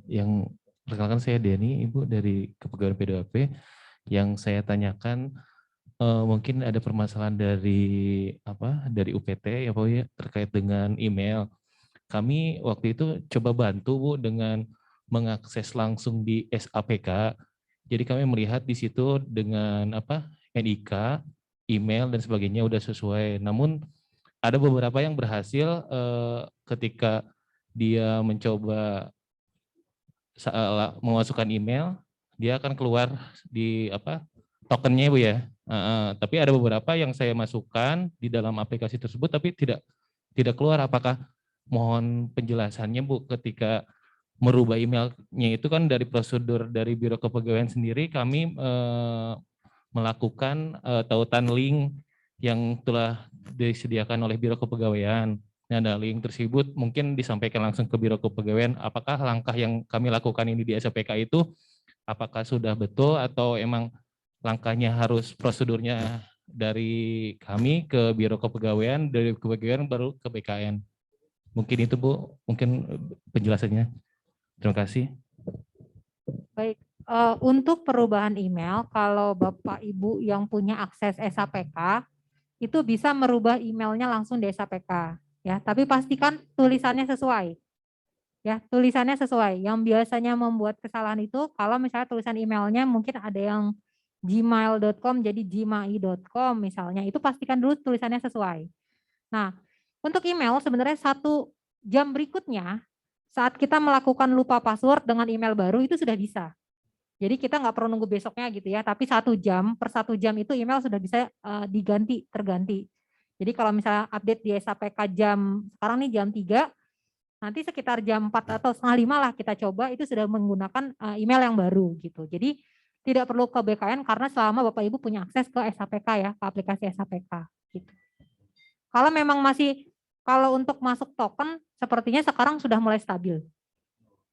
Yang perkenalkan saya Denny, Ibu dari Kepegawaian P2P. Yang saya tanyakan mungkin ada permasalahan dari UPT ya Pak ya, terkait dengan email. Kami waktu itu coba bantu Bu dengan mengakses langsung di SAPK. Jadi kami melihat di situ dengan NIK, email dan sebagainya udah sesuai. Namun ada beberapa yang berhasil ketika dia mencoba memasukkan email, dia akan keluar di tokennya Bu ya. Tapi ada beberapa yang saya masukkan di dalam aplikasi tersebut tapi tidak keluar. Apakah mohon penjelasannya Bu, ketika merubah emailnya itu kan dari prosedur dari Biro Kepegawaian sendiri kami melakukan tautan link yang telah disediakan oleh Biro Kepegawaian. Nah, ada link tersebut mungkin disampaikan langsung ke Biro Kepegawaian. Apakah langkah yang kami lakukan ini di SAPK itu apakah sudah betul atau emang langkahnya harus prosedurnya dari kami ke Biro Kepegawaian, dari Kepegawaian baru ke BKN. Mungkin itu Bu, mungkin penjelasannya. Terima kasih. Baik, untuk perubahan email, kalau Bapak Ibu yang punya akses SAPK, itu bisa merubah emailnya langsung di SAPK. Ya, tapi pastikan tulisannya sesuai. Ya, tulisannya sesuai. Yang biasanya membuat kesalahan itu, kalau misalnya tulisan emailnya mungkin ada yang gmail.com jadi gmail.com misalnya, itu pastikan dulu tulisannya sesuai. Nah, untuk email sebenarnya 1 jam berikutnya, saat kita melakukan lupa password dengan email baru itu sudah bisa. Jadi kita nggak perlu nunggu besoknya gitu ya, tapi 1 jam, per 1 jam itu email sudah bisa terganti. Jadi kalau misalnya update di SAPK sekarang nih jam 3, nanti sekitar jam 4 atau setengah 5 lah kita coba, itu sudah menggunakan email yang baru gitu. Jadi tidak perlu ke BKN karena selama Bapak Ibu punya akses ke SAPK ya, ke aplikasi SAPK. Gitu. Kalau memang kalau untuk masuk token, sepertinya sekarang sudah mulai stabil.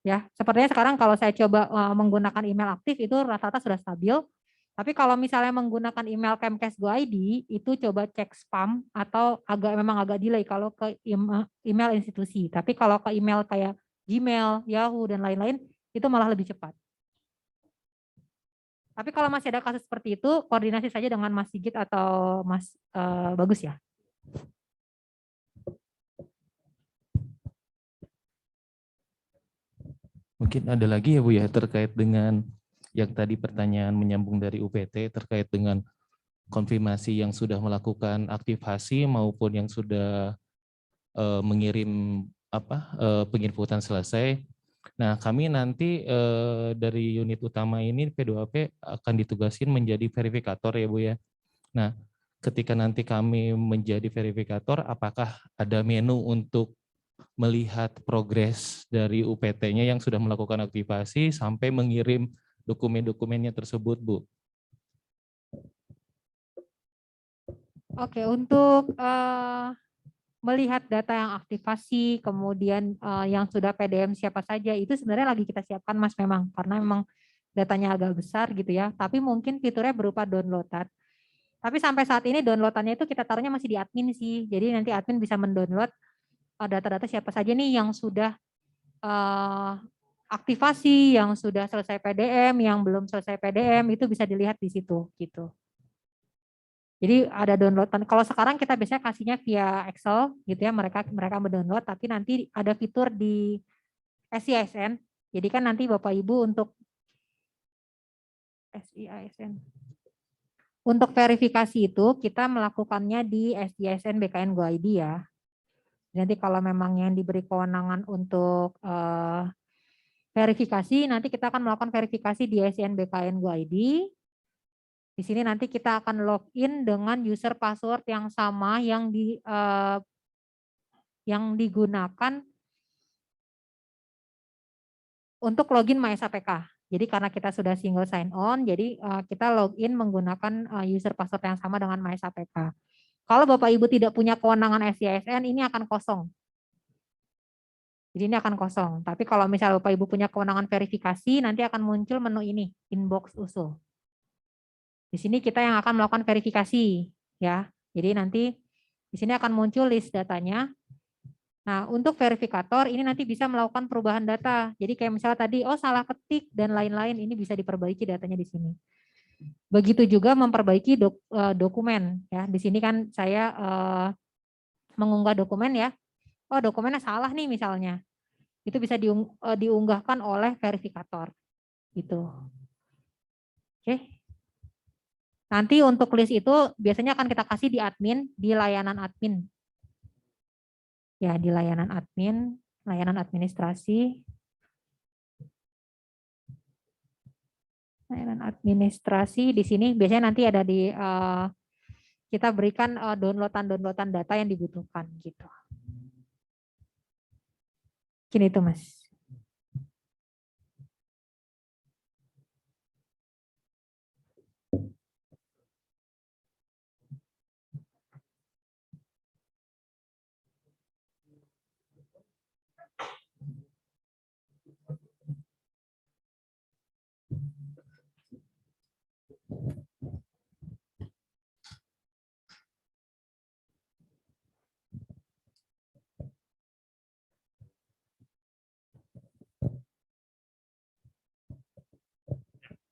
Ya, sepertinya sekarang kalau saya coba menggunakan email aktif itu rata-rata sudah stabil. Tapi kalau misalnya menggunakan email Kemkes Go ID, itu coba cek spam atau memang agak delay kalau ke email institusi. Tapi kalau ke email kayak Gmail, Yahoo, dan lain-lain, itu malah lebih cepat. Tapi kalau masih ada kasus seperti itu, koordinasi saja dengan Mas Sigit atau Mas Bagus ya. Mungkin ada lagi ya Bu ya terkait dengan yang tadi pertanyaan menyambung dari UPT terkait dengan konfirmasi yang sudah melakukan aktivasi maupun yang sudah mengirim penginputan selesai. Nah, kami nanti dari unit utama ini P2AP akan ditugasin menjadi verifikator ya Bu ya. Nah, ketika nanti kami menjadi verifikator, apakah ada menu untuk melihat progres dari UPT-nya yang sudah melakukan aktivasi sampai mengirim dokumen-dokumennya tersebut, Bu? Oke, untuk melihat data yang aktivasi, kemudian yang sudah PDM siapa saja, itu sebenarnya lagi kita siapkan Mas memang, karena memang datanya agak besar gitu ya, tapi mungkin fiturnya berupa downloadan. Tapi sampai saat ini downloadannya itu kita taruhnya masih di admin sih, jadi nanti admin bisa mendownload data-data siapa saja nih yang sudah aktivasi, yang sudah selesai PDM, yang belum selesai PDM, itu bisa dilihat di situ gitu. Jadi ada downloadan. Kalau sekarang kita biasanya kasihnya via Excel gitu ya, mereka mendownload, tapi nanti ada fitur di SISN. Jadi kan nanti Bapak Ibu untuk SISN. Untuk verifikasi itu kita melakukannya di SISN BKN Go ID ya. Nanti kalau memang yang diberi kewenangan untuk verifikasi, nanti kita akan melakukan verifikasi di SISN BKN Go ID. Di sini nanti kita akan login dengan user password yang sama yang digunakan untuk login MySAPK. Jadi karena kita sudah single sign on, jadi kita login menggunakan user password yang sama dengan MySAPK. Kalau Bapak Ibu tidak punya kewenangan SISN, ini akan kosong. Jadi ini akan kosong. Tapi kalau misalnya Bapak Ibu punya kewenangan verifikasi, nanti akan muncul menu ini, inbox usul. Di sini kita yang akan melakukan verifikasi, ya. Jadi nanti di sini akan muncul list datanya. Nah, untuk verifikator ini nanti bisa melakukan perubahan data. Jadi kayak misalnya tadi, oh salah ketik dan lain-lain, ini bisa diperbaiki datanya di sini. Begitu juga memperbaiki dokumen, ya. Di sini kan saya mengunggah dokumen ya. Oh dokumennya salah nih misalnya. Itu bisa diunggahkan oleh verifikator, gitu. Oke. Nanti untuk list itu biasanya akan kita kasih di admin, di layanan admin. Ya, di layanan admin, layanan administrasi. Layanan administrasi di sini biasanya nanti ada di kita berikan downloadan data yang dibutuhkan gitu. Gini itu Mas.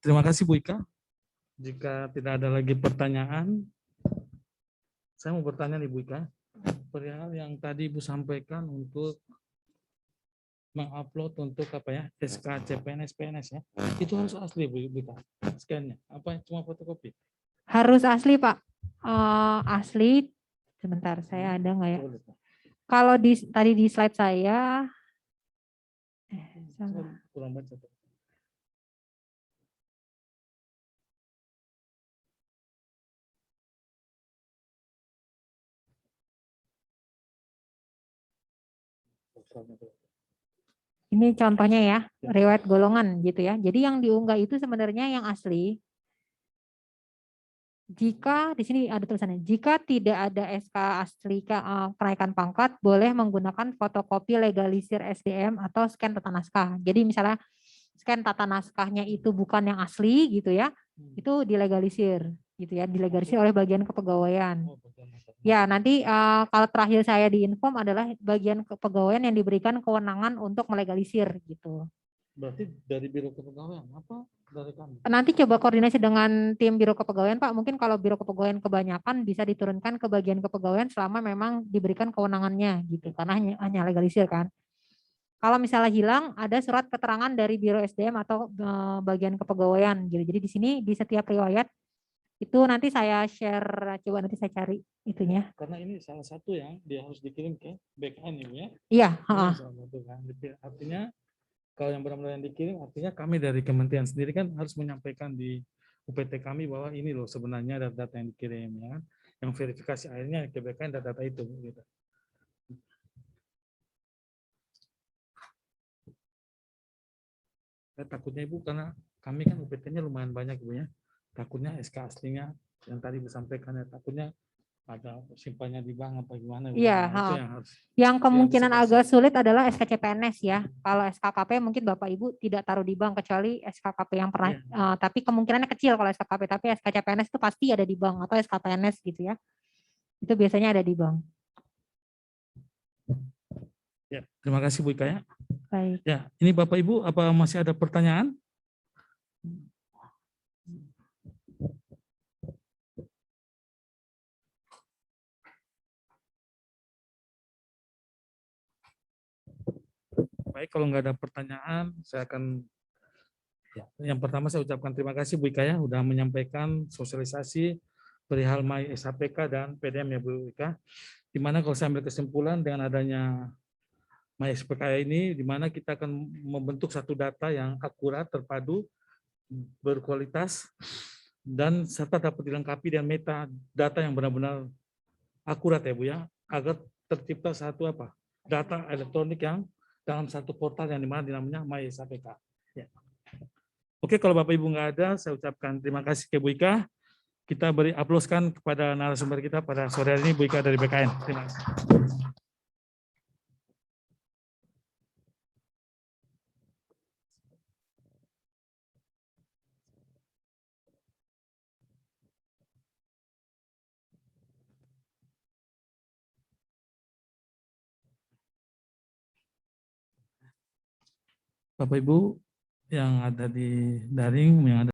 Terima kasih Bu Ika. Jika tidak ada lagi pertanyaan, saya mau bertanya nih Bu Ika. Perihal yang tadi Ibu sampaikan untuk mengupload untuk apa ya, SK CPNS PNS ya, itu harus asli Bu Ika, scan-nya, apa cuma fotokopi? Harus asli Pak. Asli. Sebentar, saya ada nggak ya? Kalau tadi di slide saya, kurang baca. ini contohnya ya, riwayat golongan gitu ya. Jadi yang diunggah itu sebenarnya yang asli. Jika di sini ada tulisannya, jika tidak ada SK asli kenaikan pangkat, boleh menggunakan fotokopi legalisir SDM atau scan tata naskah. Jadi misalnya scan tata naskahnya itu bukan yang asli gitu ya, itu dilegalisir gitu ya, dilegalisir oleh bagian kepegawaian. Ya nanti kalau terakhir saya diinform adalah bagian kepegawaian yang diberikan kewenangan untuk melegalisir gitu. Berarti dari Biro Kepegawaian apa dari kami? Nanti coba koordinasi dengan tim Biro Kepegawaian, Pak. Mungkin kalau Biro Kepegawaian kebanyakan bisa diturunkan ke bagian kepegawaian selama memang diberikan kewenangannya gitu, karena hanya legalisir kan. Kalau misalnya hilang, ada surat keterangan dari Biro SDM atau bagian kepegawaian gitu. Jadi di sini di setiap riwayat itu nanti saya share, coba nanti saya cari itunya. Karena ini salah satu yang dia harus dikirim ke BKN ya. Iya, Ini salah satu kan. Artinya kalau yang benar-benar yang dikirim, artinya kami dari kementerian sendiri kan harus menyampaikan di UPT kami bahwa ini loh sebenarnya data-data yang dikirim ya kan. Yang verifikasi akhirnya ke BKN data-data itu gitu. Takutnya Ibu karena kami kan UPT-nya lumayan banyak Ibu ya. Takutnya SK aslinya yang tadi disampaikan ya, takutnya ada simpannya di bank apa gimana. Iya. Nah, itu yang harus. Yang kemungkinan diantisipasi. agak sulit adalah SKCPNS ya. Kalau SKKP mungkin Bapak Ibu tidak taruh di bank kecuali SKKP yang pernah, tapi kemungkinannya kecil kalau SKKP, tapi SKCPNS itu pasti ada di bank atau SKPNS gitu ya. Itu biasanya ada di bank. Ya, terima kasih Bu Ika ya. Baik. Ya, ini Bapak Ibu apa masih ada pertanyaan? Baik, kalau nggak ada pertanyaan, saya akan yang pertama saya ucapkan terima kasih Bu Ika ya, sudah menyampaikan sosialisasi perihal My SHPK dan PDM ya Bu Ika. Di mana kalau saya ambil kesimpulan dengan adanya My SHPK ini, di mana kita akan membentuk satu data yang akurat, terpadu, berkualitas, dan serta dapat dilengkapi dengan metadata yang benar-benar akurat ya Bu ya, agar tercipta satu data elektronik yang dalam satu portal yang dimana dinamanya My SHPK. Ya. Oke, kalau Bapak Ibu nggak ada, saya ucapkan terima kasih ke Bu Ika. Kita beri aplauskan kepada narasumber kita pada sore hari ini, Bu Ika dari BKN. Terima kasih. Bapak Ibu yang ada di daring, yang ada